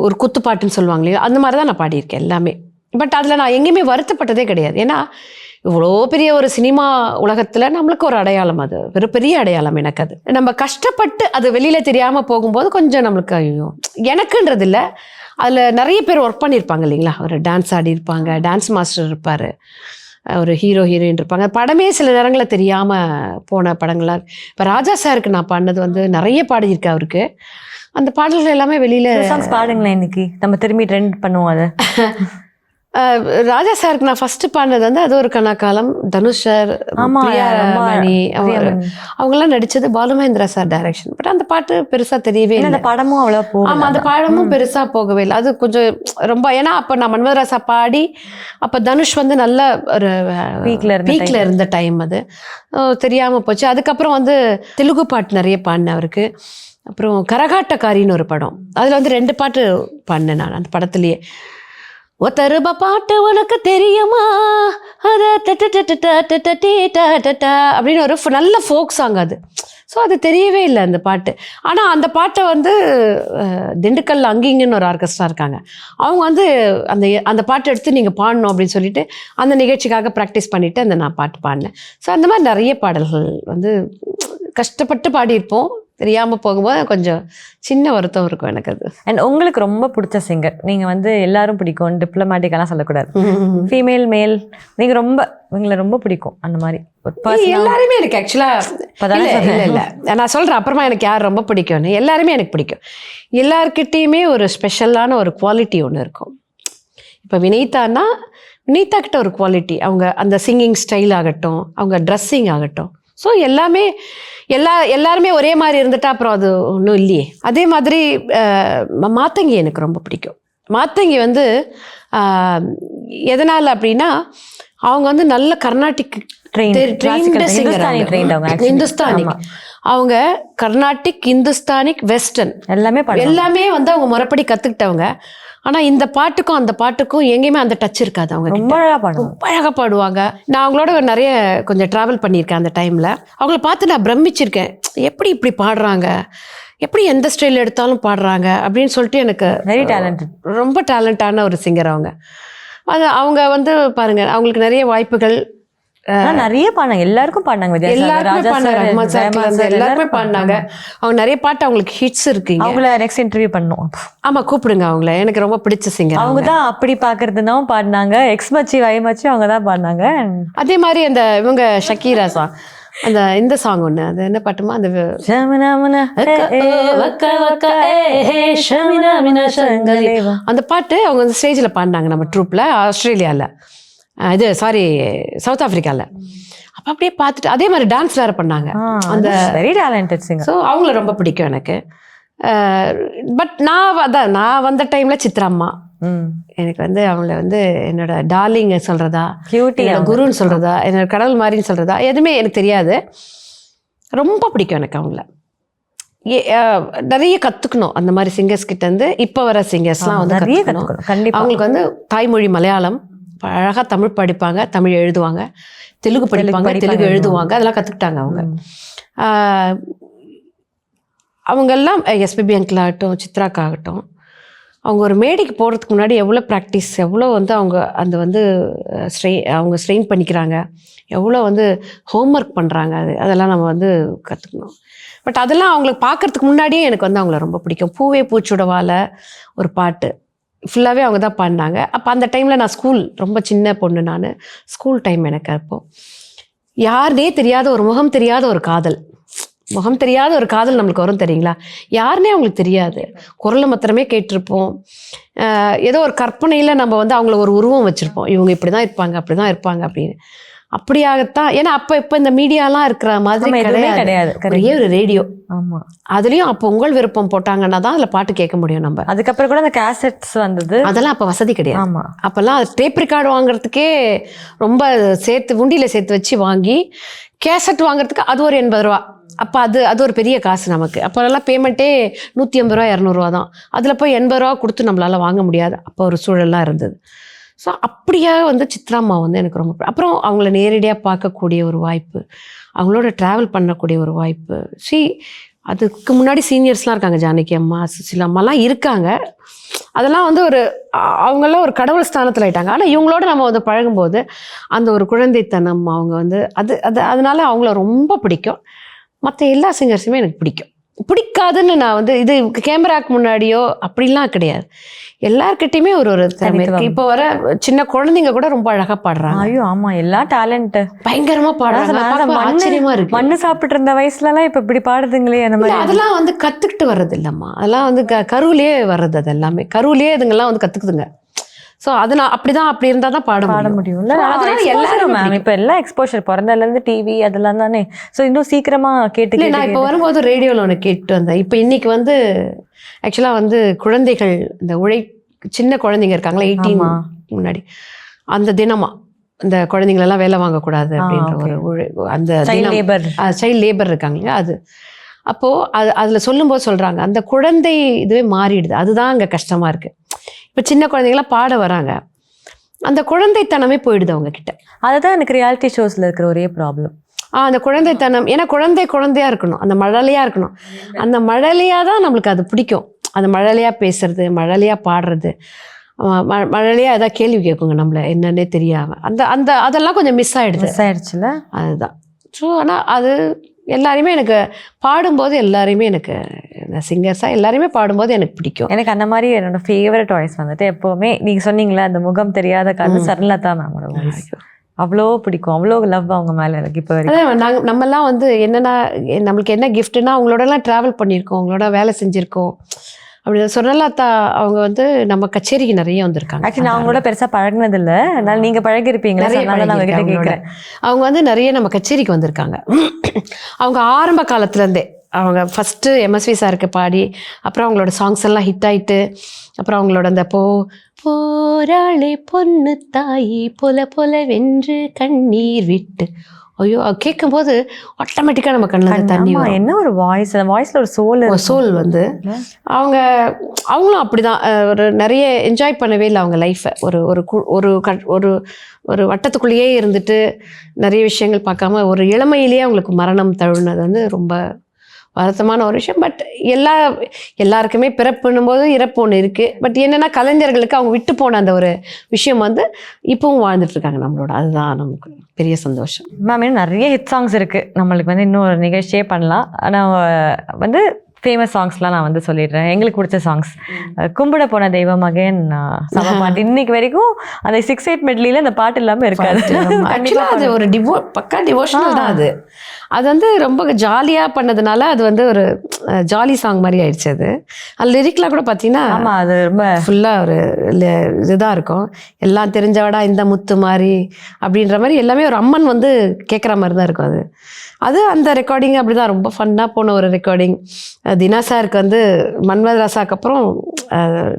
ஒரு குத்துப்பாட்டுன்னு சொல்லுவாங்க இல்லையா, அந்த மாதிரி தான் நான் பாடியிருக்கேன் எல்லாமே. பட் அதில் நான் எங்கேயுமே வருத்தப்பட்டதே கிடையாது. ஏன்னா இவ்வளோ பெரிய ஒரு சினிமா உலகத்தில் நம்மளுக்கு ஒரு அடையாளம், அது ஒரு பெரிய அடையாளம் எனக்கு. அது நம்ம கஷ்டப்பட்டு அது வெளியில் தெரியாமல் போகும்போது கொஞ்சம் நம்மளுக்கு ஐயோ எனக்குன்றது இல்லை, அதில் நிறைய பேர் ஒர்க் பண்ணியிருப்பாங்க இல்லைங்களா. ஒரு டான்ஸ் ஆடி இருப்பாங்க, டான்ஸ் மாஸ்டர் இருப்பார், ஒரு ஹீரோ ஹீரோயின் இருப்பாங்க. படமே சில நேரங்களில் தெரியாமல் போன படங்களாக. இப்போ ராஜா சாருக்கு நான் பாடினது வந்து நிறைய பாடியிருக்கேன் அவருக்கு. அந்த பாடல்கள் எல்லாமே வெளியில் பாடுங்களேன் இன்னைக்கு நம்ம திரும்பி ட்ரெண்ட் பண்ணுவோம். அதை ராஜா சாருக்கு நான் ஃபர்ஸ்ட் பாடினது வந்து அது ஒரு கணக்காலம், தனுஷ் சார், பிரியாமணி அவங்கெல்லாம் நடிச்சது, பாலுமகேந்திரா சார் டைரக்ஷன். பட் அந்த பாட்டு பெருசாக தெரியவே இல்லை, அந்த படமும் அவ்வளோ ஆமாம் அந்த படமும் பெருசாக போகவே இல்லை. அது கொஞ்சம் ரொம்ப, ஏன்னா அப்போ நான் மன்மதராசா பாடி அப்போ தனுஷ் வந்து நல்ல ஒரு பீக்கில் இருந்த டைம், அது தெரியாமல் போச்சு. அதுக்கப்புறம் வந்து தெலுங்கு பாட்டு நிறைய பாடினேன் அவருக்கு. அப்புறம் கரகாட்டக்காரின்னு ஒரு படம், அதில் வந்து 2 பாட்டு பாடினேன் நான் அந்த படத்துலேயே. ஒத்தருபா பாட்டு உனக்கு தெரியுமா அதை அப்படின்னு ஒரு நல்ல ஃபோக் சாங் அது. ஸோ அது தெரியவே இல்லை அந்த பாட்டு. ஆனால் அந்த பாட்டை வந்து திண்டுக்கல் அங்கிங்கன்னு ஒரு ஆர்கெஸ்ட்ரா இருக்காங்க, அவங்க வந்து அந்த பாட்டை எடுத்து நீங்கள் பாடணும் அப்படின்னு சொல்லிட்டு அந்த நிகழ்ச்சிக்காக ப்ராக்டிஸ் பண்ணிவிட்டு நான் பாட்டு பாடினேன். ஸோ அந்த மாதிரி நிறைய பாடல்கள் வந்து கஷ்டப்பட்டு பாடியிருப்போம், தெரியாமல் போகும்போது கொஞ்சம் சின்ன வருத்தம் இருக்கும் எனக்கு அது. அண்ட் உங்களுக்கு ரொம்ப பிடிச்ச சிங்கர், நீங்கள் வந்து எல்லாரும் பிடிக்கும், டிப்ளமேட்டிக்கெல்லாம் சொல்லக்கூடாது, ஃபீமேல் மேல், நீங்கள் உங்களை ரொம்ப பிடிக்கும் அந்த மாதிரி எல்லாருமே எனக்கு ஆக்சுவலாக இல்லை நான் சொல்கிறேன் அப்புறமா எனக்கு யார் ரொம்ப பிடிக்கும்னு. எல்லாருமே எனக்கு பிடிக்கும். எல்லார்கிட்டேயுமே ஒரு ஸ்பெஷலான ஒரு குவாலிட்டி ஒன்று இருக்கும். இப்போ வினீதா கிட்ட ஒரு குவாலிட்டி, அவங்க அந்த சிங்கிங் ஸ்டைல் ஆகட்டும், அவங்க ட்ரெஸ்ஸிங் ஆகட்டும், ஸோ எல்லாருமே ஒரே மாதிரி இருந்துட்டா அப்புறம் அது ஒன்றும் இல்லையே. அதே மாதிரி மாத்தங்கி எனக்கு ரொம்ப பிடிக்கும். மாத்தங்கி வந்து எதனால் அப்படின்னா அவங்க வந்து நல்ல கர்நாடிக் இந்துஸ்தானி, அவங்க கர்நாடிக், இந்துஸ்தானிக், வெஸ்டர்ன் எல்லாமே வந்து அவங்க முறைப்படி கற்றுக்கிட்டவங்க. ஆனால் இந்த பாட்டுக்கும் அந்த பாட்டுக்கும் எங்கேயுமே அந்த டச் இருக்காது. அவங்க ரொம்ப அழகாக பாடுவாங்க. நான் அவங்களோட நிறைய கொஞ்சம் ட்ராவல் பண்ணியிருக்கேன் அந்த டைமில். அவங்கள பார்த்து நான் பிரமிச்சிருக்கேன், எப்படி இப்படி பாடுறாங்க, எப்படி எந்த ஸ்டைல் எடுத்தாலும் பாடுறாங்க அப்படின்னு சொல்லிட்டு. எனக்கு வெரி டேலண்டட், ரொம்ப டேலண்டான ஒரு சிங்கர் அவங்க. அவங்க வந்து பாருங்க, அவங்களுக்கு நிறைய வாய்ப்புகள் நிறைய பாடினாங்க, எல்லாருமே பாடினாங்க. அவங்க நிறைய பாட்டு அவங்களுக்கு ஹிட்ஸ் இருக்கு. அவங்கள நெக்ஸ்ட் இன்டர்வியூ பண்ணுவோம். ஆமா, கூப்பிடுங்க அவங்கள, எனக்கு ரொம்ப பிடிச்ச சிங்கர் அவங்க தான். அப்படி பாக்குறதுனாவும் பாடினாங்க, எக்ஸ் மச்சி வை மச்சி அவங்க தான் பாடினாங்க. அதே மாதிரி அந்த இவங்க ஷக்கீரா சாங், இந்த சாங் ஒண்ணு, அது என்ன பாட்டுமா, அந்த அந்த பாட்டு அவங்க வந்து ஸ்டேஜில் பாடினாங்க நம்ம ட்ரூப்ல, ஆஸ்திரேலியாவில், இது சாரி சவுத் ஆப்பிரிக்காவில். அப்போ அப்படியே பார்த்துட்டு அதே மாதிரி டான்ஸ் வேறு பண்ணாங்க. அந்த வெரி டேலண்டட் சிங்கர். ஸோ அவங்கள ரொம்ப பிடிக்கும் எனக்கு. பட் நான் வந்த டைமில் சித்ராம்மா எனக்கு வந்து அவங்கள வந்து என்னோட டார்லிங் சொல்கிறதா, குருன்னு சொல்கிறதா, என்னோட கடவுள் மாதிரின்னு சொல்கிறதா எதுவுமே எனக்கு தெரியாது. ரொம்ப பிடிக்கும் எனக்கு அவங்கள. நிறைய கற்றுக்கணும் அந்த மாதிரி சிங்கர்ஸ் கிட்டேருந்து. இப்போ வர சிங்கர்ஸ்லாம் வந்து நிறைய கற்றுக்கணும் கண்டிப்பாக. அவங்களுக்கு வந்து தாய்மொழி மலையாளம், அழகாக தமிழ் படிப்பாங்க, தமிழ் எழுதுவாங்க, தெலுங்கு படிப்பாங்க, தெலுங்கு எழுதுவாங்க, அதெல்லாம் கற்றுக்கிட்டாங்க அவங்க. அவங்கெல்லாம் எஸ்பிபி அங்கிள் ஆகட்டும், சித்ராக்காகட்டும், அவங்க ஒரு மேடைக்கு போகிறதுக்கு முன்னாடி எவ்வளோ ப்ராக்டிஸ், எவ்வளோ வந்து அவங்க அந்த வந்து அவங்க ஸ்ட்ரெயின் பண்ணிக்கிறாங்க, எவ்வளோ வந்து ஹோம்ஒர்க் பண்ணுறாங்க, அதெல்லாம் நம்ம வந்து கற்றுக்கணும். பட் அதெல்லாம் அவங்களுக்கு பார்க்குறதுக்கு முன்னாடியே எனக்கு வந்து அவங்கள ரொம்ப பிடிக்கும். பூவே பூச்சுடவால ஒரு பாட்டு ஃபுல்லாகவே அவங்க தான் பாடினாங்க. அப்போ அந்த டைமில் நான் ஸ்கூல், ரொம்ப சின்ன பொண்ணு நான், ஸ்கூல் டைம் எனக்கு. அப்போது யாருனே தெரியாத ஒரு முகம் தெரியாத ஒரு காதல், முகம் தெரியாத ஒரு காதல் நம்மளுக்கு வரும் தெரியுங்களா? யாருன்னே அவங்களுக்கு தெரியாது, குரலை மாத்திரமே கேட்டிருப்போம். ஏதோ ஒரு கற்பனையில் நம்ம வந்து அவங்கள ஒரு உருவம் வச்சுருப்போம், இவங்க இப்படி தான் இருப்பாங்க, அப்படி தான் இருப்பாங்க அப்படின்னு. அப்படியாகத்தான். ஏன்னா இப்போ இந்த மீடியாலாம் இருக்கிற மாதிரி கிடையாது. ஒரே ஒரு ரேடியோ. ஆமாம். அதுலேயும் அப்போ உங்கள் விருப்பம் போட்டாங்கன்னா தான் அதில் பாட்டு கேட்க முடியும் நம்ம. அதுக்கப்புறம் கூட அந்த கேசட்ஸ் வந்தது, அதெல்லாம் அப்போ வசதி கிடையாது. ஆமாம். அப்போல்லாம் அது டேப் ரெக்கார்டு வாங்குறதுக்கே ரொம்ப உண்டியில் சேர்த்து வச்சு வாங்கி, கேசட் வாங்குறதுக்கு அது ஒரு 80 ரூபா. அப்போ அது ஒரு பெரிய காசு நமக்கு. அப்போல்லாம் பேமெண்ட்டே 150 ரூபா 200 ரூபா தான். அதில் போய் 80 ரூபா கொடுத்து நம்மளால் வாங்க முடியாது. அப்போ ஒரு சூழல்லாம் இருந்தது. ஸோ அப்படியாக வந்து சித்ராம்மா வந்து எனக்கு ரொம்ப, அப்புறம் அவங்கள நேரடியாக பார்க்கக்கூடிய ஒரு வாய்ப்பு, அவங்களோட ட்ராவல் பண்ணக்கூடிய ஒரு வாய்ப்பு. அதுக்கு முன்னாடி சீனியர்ஸ்லாம் இருக்காங்க, ஜானகி அம்மா, சுசிலா அம்மாலாம் இருக்காங்க. அதெல்லாம் வந்து அவங்கெல்லாம் ஒரு கடவுள் ஸ்தானத்தில் ஆயிட்டாங்க. ஆனால் இவங்களோட நம்ம வந்து பழகும்போது அந்த ஒரு குழந்தைத்தனம், அவங்க வந்து அதனால அவங்கள ரொம்ப பிடிக்கும். மற்ற எல்லா சிங்கர்ஸுமே எனக்கு பிடிக்காதுன்னு நான் வந்து இது கேமராக்கு முன்னாடியோ அப்படிலாம் கிடையாது. எல்லார்கிட்டையுமே ஒரு திறமை இருக்கு. இப்போ வர சின்ன குழந்தைங்க கூட ரொம்ப அழகா பாடுறாங்க. ஐயோ ஆமா, எல்லா டேலண்ட் பயங்கரமா பாடுறாங்க. ஆச்சரியமா இருக்கு. மண்ணு சாப்பிட்டு இருந்த வயசுல எல்லாம் இப்ப இப்படி பாடுதுங்களே, அந்த மாதிரி. அதெல்லாம் வந்து கத்துக்கிட்டு வர்றது இல்லம்மா, அதெல்லாம் வந்து கருவிலேயே வர்றது. அது எல்லாமே கருவிலேயே இதுங்கெல்லாம் வந்து கத்துக்குதுங்க. ஸோ அதனால் அப்படி இருந்தால் தான் பாட முடியும்ல. எல்லாரும் மேம் இப்போ எல்லாம் எக்ஸ்போஷர் பிறந்ததுலேருந்து டிவி அதெல்லாம் தானே. ஸோ இன்னும் சீக்கிரமாக கேட்டு நான் இப்போ வரும்போது ரேடியோவில் ஒன்று கேட்டு வந்தேன். இப்போ இன்னைக்கு வந்து ஆக்சுவலாக வந்து குழந்தைகள், இந்த சின்ன குழந்தைங்க இருக்காங்களா 18 முன்னாடி, அந்த தினமா இந்த குழந்தைங்களெல்லாம் வேலை வாங்கக்கூடாது அப்படின்ற ஒரு அந்த சைல்ட் லேபர் இருக்காங்க இல்லையா, அது அப்போது அதில் சொல்லும்போது சொல்கிறாங்க, அந்த குழந்தை இதுவே மாறிடுது. அதுதான் அங்கே கஷ்டமாக இருக்குது. இப்போ சின்ன குழந்தைங்களாம் பாட வராங்க, அந்த குழந்தைத்தனமே போயிடுது அவங்க கிட்ட. அதுதான் எனக்கு ரியாலிட்டி ஷோஸில் இருக்கிற ஒரே ப்ராப்ளம். அந்த குழந்தைத்தனம். ஏன்னா குழந்தையாக இருக்கணும், அந்த மழலையாக இருக்கணும். அந்த மழலையாக தான் நம்மளுக்கு அது பிடிக்கும். அந்த மழலையாக பேசுறது, மழலையாக பாடுறது, மழலையாக ஏதாவது கேள்வி கேட்குங்க நம்மள என்னன்னே தெரியாமல். அதெல்லாம் கொஞ்சம் மிஸ் ஆயிடுச்சுல. அதுதான். ஸோ ஆனால் அது எல்லாரையுமே எனக்கு பாடும்போது, எல்லாரையுமே எனக்கு இந்த சிங்கர்ஸாக எல்லாருமே பாடும்போது எனக்கு பிடிக்கும். எனக்கு அந்த மாதிரி என்னோட ஃபேவரட் வாய்ஸ் வந்துட்டு எப்போவுமே நீங்கள் சொன்னீங்களா, அந்த முகம் தெரியாத கண்ணு, சரளதா மேமோட வாய்ஸ் அவ்வளோ பிடிக்கும், அவ்வளோ லவ் அவங்க மேலே எனக்கு இப்போ வரைக்கும். நம்மெல்லாம் வந்து என்னென்னா, நம்மளுக்கு என்ன கிஃப்ட்னா அவங்களோடலாம் ட்ராவல் பண்ணியிருக்கோம், அவங்களோட வேலை செஞ்சுருக்கோம். அப்படி சொர்ணலதா அவங்க வந்து நம்ம கச்சேரிக்கு நிறைய வந்திருக்காங்க. ஆக்சுவலி நான் அவங்களோட பெருசாக பழகினதில்லை, அதனால் நீங்கள் பழகிருப்பீங்களா, அவங்க வந்து நிறைய நம்ம கச்சேரிக்கு வந்திருக்காங்க. அவங்க ஆரம்ப காலத்துலேருந்தே அவங்க ஃபஸ்ட்டு எம்எஸ்வி சாருக்கு பாடி, அப்புறம் அவங்களோட சாங்ஸ் எல்லாம் ஹிட் ஆகிட்டு, அப்புறம் அவங்களோட அந்த போராளே பொண்ணு தாயி பொல வென்று கண்ணீர் விட்டு, ஐயோ கேட்கும்போது ஆட்டோமேட்டிக்காக நம்ம கண்ணில் தண்ணி. என்ன ஒரு வாய்ஸ், அந்த வாய்ஸில் ஒரு சோல் வந்து அவங்களும் அப்படி தான் ஒரு நிறைய என்ஜாய் பண்ணவே இல்லை அவங்க லைஃப்பை. ஒரு வட்டத்துக்குள்ளேயே இருந்துட்டு நிறைய விஷயங்கள் பார்க்காம ஒரு இளமையிலேயே அவங்களுக்கு மரணம் தழுவினது வந்து ரொம்ப வருத்தமான ஒரு விஷயம். பட் எல்லாருக்குமே பிறப்புன்னும் போது இறப்பு ஒன்று இருக்குது. பட் என்னென்னா கலைஞர்களுக்கு அவங்க விட்டு போன அந்த ஒரு விஷயம் வந்து இப்பவும் வாழ்ந்துட்டு இருக்காங்க நம்மளோட. அதுதான் நமக்கு பெரிய சந்தோஷம். மேம் இன்னும் நிறைய ஹிட் சாங்ஸ் இருக்குது, நம்மளுக்கு வந்து இன்னும் ஒரு நிகழ்ச்சியே பண்ணலாம். ஆனால் வந்து ஃபேமஸ் சாங்ஸ்லாம் நான் வந்து சொல்லிடுறேன். எங்களுக்கு பிடிச்ச சாங்ஸ் கும்பிட போன தெய்வம் அகைன் சம பாட்டு. இன்னைக்கு வரைக்கும் அந்த 6/8 மெட்லியில் அந்த பாட்டு இல்லாமல் இருக்காது. அது ஒரு பக்கா டிவோஷனல் தான். அது வந்து ரொம்ப ஜாலியாக பண்ணதுனால அது வந்து ஒரு ஜாலி சாங் மாதிரி ஆயிடுச்சு. அது லிரிக்லாம் கூட பார்த்தீங்கன்னா ஆமாம், அது ரொம்ப ஃபுல்லாக ஒரு இதுதான் இருக்கும். எல்லாம் தெரிஞ்சவடா இந்த முத்து மாதிரி அப்படின்ற மாதிரி எல்லாமே ஒரு அம்மன் வந்து கேட்குற மாதிரி தான் இருக்கும். அது அந்த ரெக்கார்டிங் அப்படி தான் ரொம்ப ஃபன்னாக போன ஒரு ரெக்கார்டிங். தினா சாருக்கு வந்து மன்மத் ராசாக்கு அப்புறம்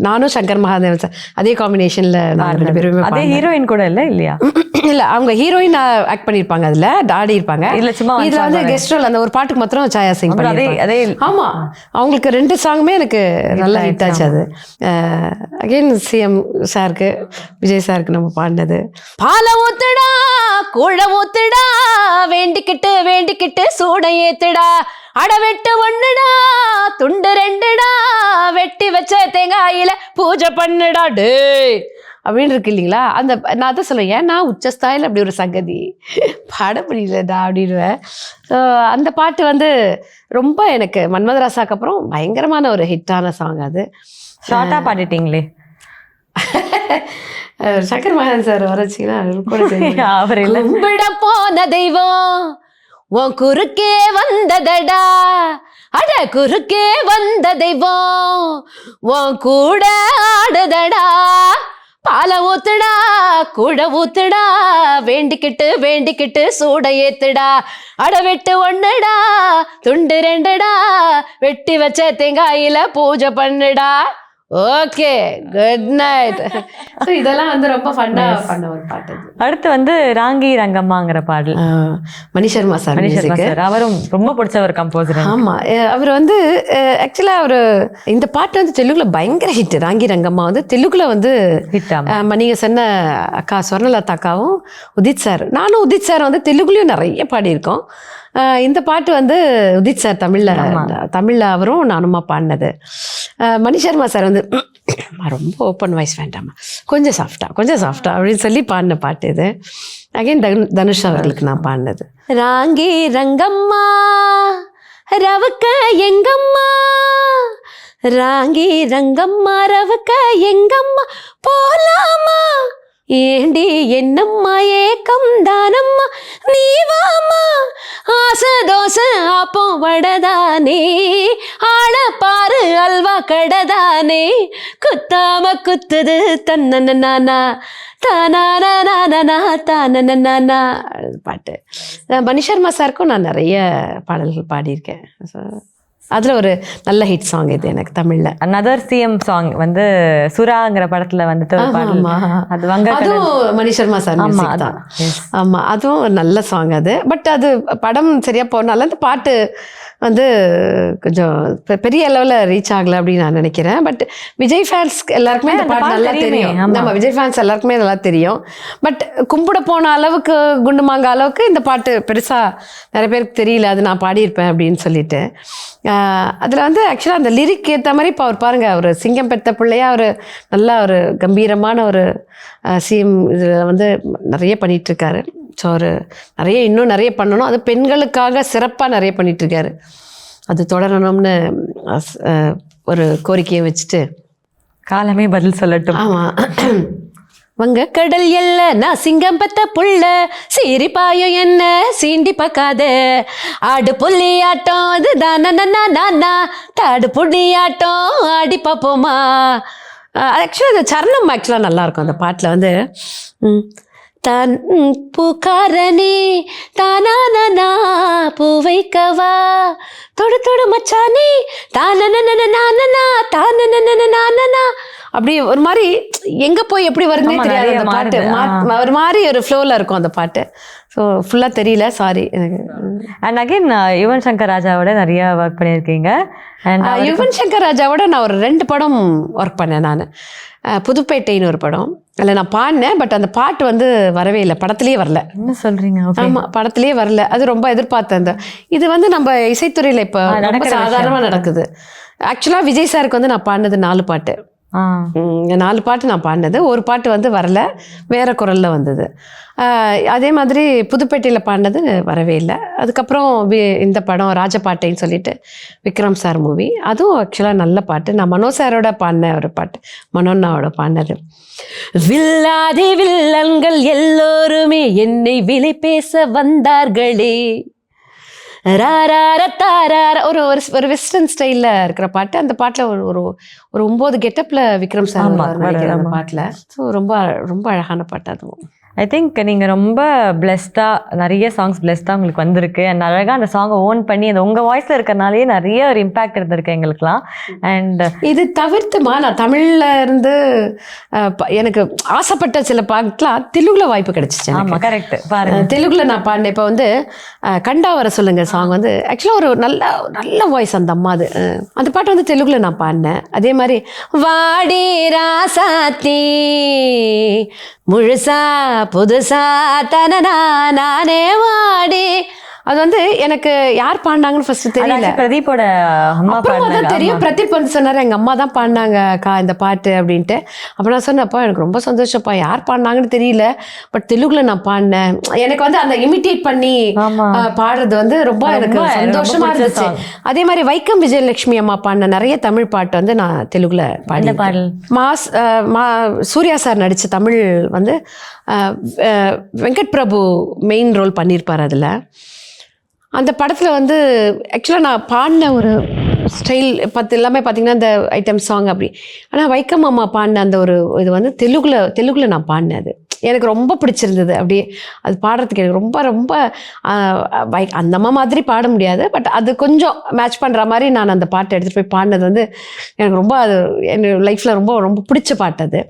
நானும் சங்கர் மகாதேவன் சார் அதே காம்பினேஷனில் நான் 2 பேருமே. அதே ஹீரோயின் கூட இல்லையா? இல்லை, அவங்க ஹீரோயின் ஆக்ட் பண்ணியிருப்பாங்க, அதில் ஆடி இருப்பாங்க. இல்லை சும்மா இதில் வந்து கெஸ்ட் ரோல், அந்த ஒரு பாட்டுக்கு மாத்திரம் சாயா சிங் அதே. ஆமாம், அவங்களுக்கு 2 சாங்குமே எனக்கு நல்லா ஹிட் ஆச்சு. அது அகெயின் சிஎம் சாருக்கு, விஜய் சாருக்கு நம்ம பாடினது. பால ஊத்துடா கூழ ஊத்துடா வேண்டிக்கிட்டு சூட ஏத்துடா அட வெட்டு ஒண்ணுடா துண்டு ரெண்டுடா வெட்டி வச்ச தேங்காயில பூஜை பண்ணுடா டே அப்படின்னு இருக்கு இல்லைங்களா. அந்த நான் தான் சொல்லுவேன், ஏன்னா உச்சஸ்தாயில் அப்படி ஒரு சங்கதி பாட முடியலடா அப்படின்வேன். ஸோ அந்த பாட்டு வந்து ரொம்ப எனக்கு மன்மதராசாக்கு அப்புறம் பயங்கரமான ஒரு ஹிட்டான சாங் அது. ஷார்ட்டாக பாடிட்டீங்களே. சங்கர் மகான் சார் வரச்சிங்கன்னா அவர் கும்பிட போன தெய்வம் உன் குறுக்கே வந்ததடா, அட குறுக்கே வந்த தெய்வம் உன் கூட ஆடுதடா, பாலை ஊத்துடா கூட ஊத்துடா வேண்டிக்கிட்டு வேண்டிக்கிட்டு சூட ஏத்துடா, அட வெட்டு ஒண்ணுடா துண்டு ரெண்டுடா வெட்டி வச்ச தேங்காயில பூஜை பண்ணுடா. Okay good night. ஸோ இதெல்லாம் வந்து ரொம்ப ஃபன்னாக பண்ண ஒரு பாட்டு. அடுத்து வந்து ராங்கி ரங்கம்மாங்கிற பாடல் மணிஷர்மா சார். அவரும் ரொம்ப பிடிச்ச ஒரு கம்போசர். ஆமாம், அவர் வந்து ஆக்சுவலாக அவர் இந்த பாட்டு வந்து தெலுங்குல பயங்கர ஹிட். ராங்கி ரங்கம்மா வந்து தெலுங்குல வந்து ஹிட். நீங்கள் சொன்ன அக்கா ஸ்வர்ணலதா அக்காவும் உதித் சார், நானும் உதித் சார் வந்து தெலுங்குலையும் நிறைய பாடியிருக்கோம். இந்த பாட்டு வந்து உதித் சார் தமிழில் அவரும் நானுமா பாடினது. மணிஷர்மா சார் வந்து ரொம்ப ஓப்பன் வாய்ஸ் வேண்டாமா கொஞ்சம் சாஃப்டா அப்படின்னு சொல்லி பாடின பாட்டு இது. அகைன் தனுஷ் அவர்களுக்கு நான் பாடினது. ராங்கி ரங்கம்மா ரவுக்க எங்கம்மா, ராங்கி ரங்கம்மா ரவுக்க எங்கம்மா போலாமா, ஏண்டி என்னம்மா ஏக்கம் தானம்மா நீ வாமா, ஆசை தோசை ஆப்போ வடதானே ஆள பாரு அல்வா கடதானே, குத்தாம குத்துது தன்னன்னா தானா தானா பாட்டு. மணிஷர்மா சாருக்கும் நான் நிறைய பாடல்கள் பாடியிருக்கேன். அதில் ஒரு நல்ல ஹிட் சாங் இது எனக்கு தமிழில். அனதர் சிஎம் சாங் வந்து சுறாங்கிற படத்தில் வந்துட்டு அது அதுவும் மணிஷர்மா சார் தான். ஆமாம், அதுவும் ஒரு நல்ல சாங் அது. பட் அது படம் சரியாக போனால அந்த பாட்டு வந்து கொஞ்சம் பெரிய அளவில் ரீச் ஆகலை அப்படின்னு நான் நினைக்கிறேன். பட் விஜய் ஃபேன்ஸ் எல்லாருக்குமே இந்த பாட்டு நல்லா தெரியும். நம்ம விஜய் ஃபேன்ஸ் எல்லாருக்குமே நல்லா தெரியும். பட் கும்பிட போன அளவுக்கு குண்டுமாங்க அளவுக்கு இந்த பாட்டு பெருசாக நிறைய பேருக்கு தெரியல, அது நான் பாடியிருப்பேன் அப்படின்னு சொல்லிட்டு. அதில் வந்து ஆக்சுவலாக அந்த லிரிக் ஏற்ற மாதிரி இப்போ அவர் பாருங்கள், அவர் சிங்கம் பெத்த பிள்ளையா ஒரு நல்ல ஒரு கம்பீரமான ஒரு சிஎம் இதில் வந்து நிறைய பண்ணிகிட்ருக்காரு. ஸோ அவர் இன்னும் நிறைய பண்ணணும், அது பெண்களுக்காக சிறப்பாக நிறைய பண்ணிகிட்ருக்காரு. அது தொடரணும்னு ஒரு கோரிக்கையை வச்சுட்டு காலமே பதில் சொல்லட்டும். ஆமாம், வங்க கடல் எல்ல நான் சிங்கம் பத்த புள்ள சீரிப்பாயும் என்ன சீண்டி பார்க்காத, ஆடு புள்ளி ஆட்டம் அது தானா தாடு புள்ளி ஆட்டம் ஆடி பார்ப்போமா. ஆக்சுவலாக அந்த சரணம் ஆக்சுவலாக நல்லாயிருக்கும் அந்த பாட்டில் வந்து. தன் பூக்காரனே தானா பூ வைக்கவா தொடு தொடு மச்சானே தானா அப்படி ஒரு மாதிரி எங்கே போய் எப்படி வருதுன்னே தெரியாது அந்த பாட்டு. ஒரு மாதிரி ஒரு ஃப்ளோவில் இருக்கும் அந்த பாட்டு. ஸோ ஃபுல்லாக தெரியல, சாரி எனக்கு. அண்ட் அகைன் யுவன் சங்கர் ராஜாவோட நிறைய ஒர்க் பண்ணியிருக்கீங்க. அண்ட் யுவன் சங்கர் ராஜாவோட நான் ஒரு 2 படம் ஒர்க் பண்ணேன் நான். புதுப்பேட்டைன்னு ஒரு படம், அதில் நான் பாடினேன். பட் அந்த பாட்டு வந்து வரவே இல்லை, படத்துலேயே வரல. என்ன சொல்கிறீங்க? ஆமாம், படத்துலேயே வரல. அது ரொம்ப எதிர்பார்த்தேன். அந்த இது வந்து நம்ம இசைத்துறையில் இப்போ சாதாரணமாக நடக்குது. ஆக்சுவலாக விஜய் சாருக்கு வந்து நான் பாடினது 4 பாட்டு. 4 பாட்டு நான் பாடினது, ஒரு பாட்டு வந்து வரல, வேறு குரலில் வந்தது. அதே மாதிரி புதுப்பேட்டையில் பாடினது வரவே இல்லை. அதுக்கப்புறம் இந்த படம் ராஜபாட்டைன்னு சொல்லிட்டு விக்ரம் சார் மூவி, அதுவும் ஆக்சுவலாக நல்ல பாட்டு. நான் மனோ சாரோட பாடின ஒரு பாட்டு, மனோண்ணாவோட பாடினது. வில்லாதி வில்லன்கள் எல்லோருமே என்னை விலை பேச வந்தார்களே ஒரு ஒரு வெஸ்டர்ன் ஸ்டைலில் இருக்கிற பாட்டு. அந்த பாட்டில் ஒரு 9 கெட்டப்பில் விக்ரம் சார் அந்த பாட்டில். ஸோ ரொம்ப ரொம்ப அழகான பாட்டு அதுவும். ஐ திங்க் நீங்கள் ரொம்ப பிளெஸ்டாக, நிறைய சாங்ஸ் பிளெஸ்டாக உங்களுக்கு வந்திருக்கு. அண்ட் அழகாக அந்த சாங்கை ஓன் பண்ணி அந்த உங்கள் வாய்ஸில் இருக்கிறனாலே நிறைய ஒரு இம்பேக்ட் இருந்திருக்கு எங்களுக்குலாம். அண்ட் இது தவிர்த்துமா நான் தமிழில் இருந்து எனக்கு ஆசைப்பட்ட சில பாட்டுலாம் தெலுங்குல வாய்ப்பு கிடைச்சிச்சு. ஆமாம், கரெக்ட். பாருங்க, தெலுங்குல நான் பாடினேன். இப்போ வந்து கண்டா வர சொல்லுங்க சாங் வந்து ஆக்சுவலாக ஒரு நல்ல வாய்ஸ் அந்த அம்மா. அது அந்த பாட்டு வந்து தெலுங்குல நான் பாடினேன். அதே மாதிரி வாடி ராசாத்தி முழுசா புதுசா தனனா நானே வாடி அது வந்து எனக்கு யார் பாடினாங்கன்னு ஃபர்ஸ்ட் தெரியல. பிரதீப்போட அம்மா அப்புறமா தான் தெரியும். பிரதீப் வந்து சொன்னார் எங்கள் அம்மா தான் பாடினாங்க அக்கா இந்த பாட்டு அப்படின்ட்டு. அப்போ நான் சொன்னப்பா எனக்கு ரொம்ப சந்தோஷப்பா, யார் பாடினாங்கன்னு தெரியல, பட் தெலுங்குல நான் பாடினேன். எனக்கு வந்து அந்த இமிட்டேட் பண்ணி பாடுறது வந்து ரொம்ப எனக்கு சந்தோஷமா இருந்துச்சு. அதே மாதிரி வைக்கம் விஜயலட்சுமி அம்மா பாடின நிறைய தமிழ் பாட்டு வந்து நான் தெலுங்குல சூர்யா சார் நடித்த தமிழ் வந்து வெங்கட் பிரபு மெயின் ரோல் பண்ணியிருப்பார். அதில் அந்த படத்தில் வந்து ஆக்சுவலாக நான் பாடின ஒரு ஸ்டைல் எல்லாமே பார்த்தீங்கன்னா இந்த ஐட்டம் சாங் அப்படி. ஆனால் வைக்கம் அம்மா பாடின அந்த ஒரு இது வந்து தெலுங்குல நான் பாடினது எனக்கு ரொம்ப பிடிச்சிருந்தது. அப்படியே அது பாடுறதுக்கு எனக்கு ரொம்ப ரொம்ப அந்த அம்மா மாதிரி பாட முடியாது, பட் அது கொஞ்சம் மேட்ச் பண்ணுற மாதிரி நான் அந்த பாட்டை எடுத்துகிட்டு போய் பாடினது வந்து எனக்கு ரொம்ப அது என் லைஃப்பில் ரொம்ப ரொம்ப பிடிச்ச பாட்டு அது.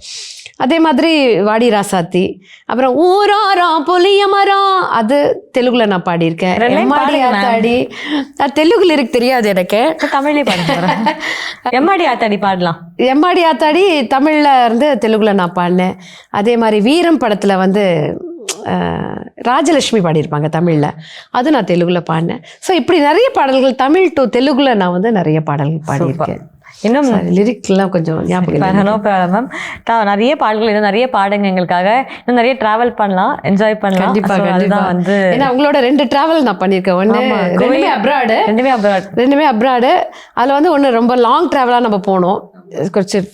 அதே மாதிரி வாடி ராசாத்தி, அப்புறம் ஊராரம் புளிய மரம், அது தெலுங்குல நான் பாடியிருக்கேன். எம்மாடி ஆத்தாடி, தெலுங்கு லிரிக் தெரியாது எனக்கு, தமிழ்லேயே பாடுறேன். எம்மாடி ஆத்தாடி பாடலாம். எம்மாடி ஆத்தாடி தமிழ்ல இருந்து தெலுங்குல நான் பாடினேன். அதே மாதிரி வீரம் படத்துல வந்து ராஜலட்சுமி பாடியிருப்பாங்க தமிழ்ல, அது நான் தெலுங்குல பாடினேன். ஸோ இப்படி நிறைய பாடல்கள் தமிழ் டு தெலுங்குல நான் வந்து நிறைய பாடல்கள் பாடியிருக்கேன். இன்னும் லிரிக்லாம் கொஞ்சம் மேம் நிறைய பாடல்கள் இன்னும் நிறைய பாடுங்க எங்களுக்காக, இன்னும் நிறைய டிராவல் பண்ணலாம், என்ஜாய் பண்ணலாம். கண்டிப்பா வந்து ஏன்னா உங்களோட 2 டிராவல் நான் பண்ணியிருக்கேன். ரெண்டுமே அப்ராடு. அதில் வந்து ஒன்று ரொம்ப லாங் டிராவலாக நம்ம போனோம்,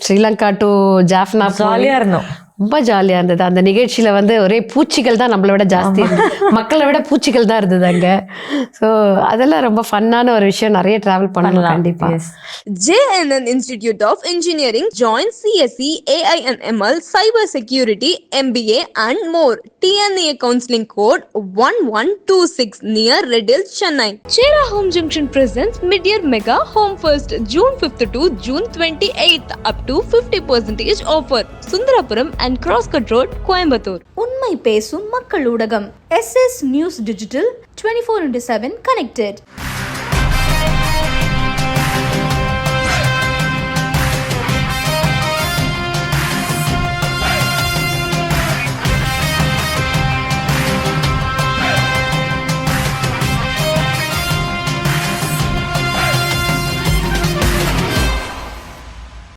ஸ்ரீலங்கா டு ஜாஃப்னா. ஜாலியாக இருந்தோம், ரொம்ப ஜாலியாக இருந்தது. அந்த நிகழ்ச்சியில் வந்து ஒரே பூச்சிகள் தான் நம்மளை விட ஜாஸ்தி இருந்தது, மக்களை விட பூச்சிகள் தான் இருந்தது அங்கே. ஸோ அதெல்லாம் ரொம்ப ஃபன்னான ஒரு விஷயம், நிறைய ட்ராவல் பண்ணலாம் கண்டிப்பாக. JNN Institute of Engineering. Join CSE, AI and ML, Cyber Security, MBA and more. TNA Counseling Code 1126 near Red Hills, Chennai. Chera Home Junction presents Mid-Year Mega Home First, June 5th to June 28th, up to 50% offer. Sundarapuram and Cross Cut Road, Coimbatore. உண்மை பேசும் மக்கள் ஊடகம் SS News Digital 24/7 connected.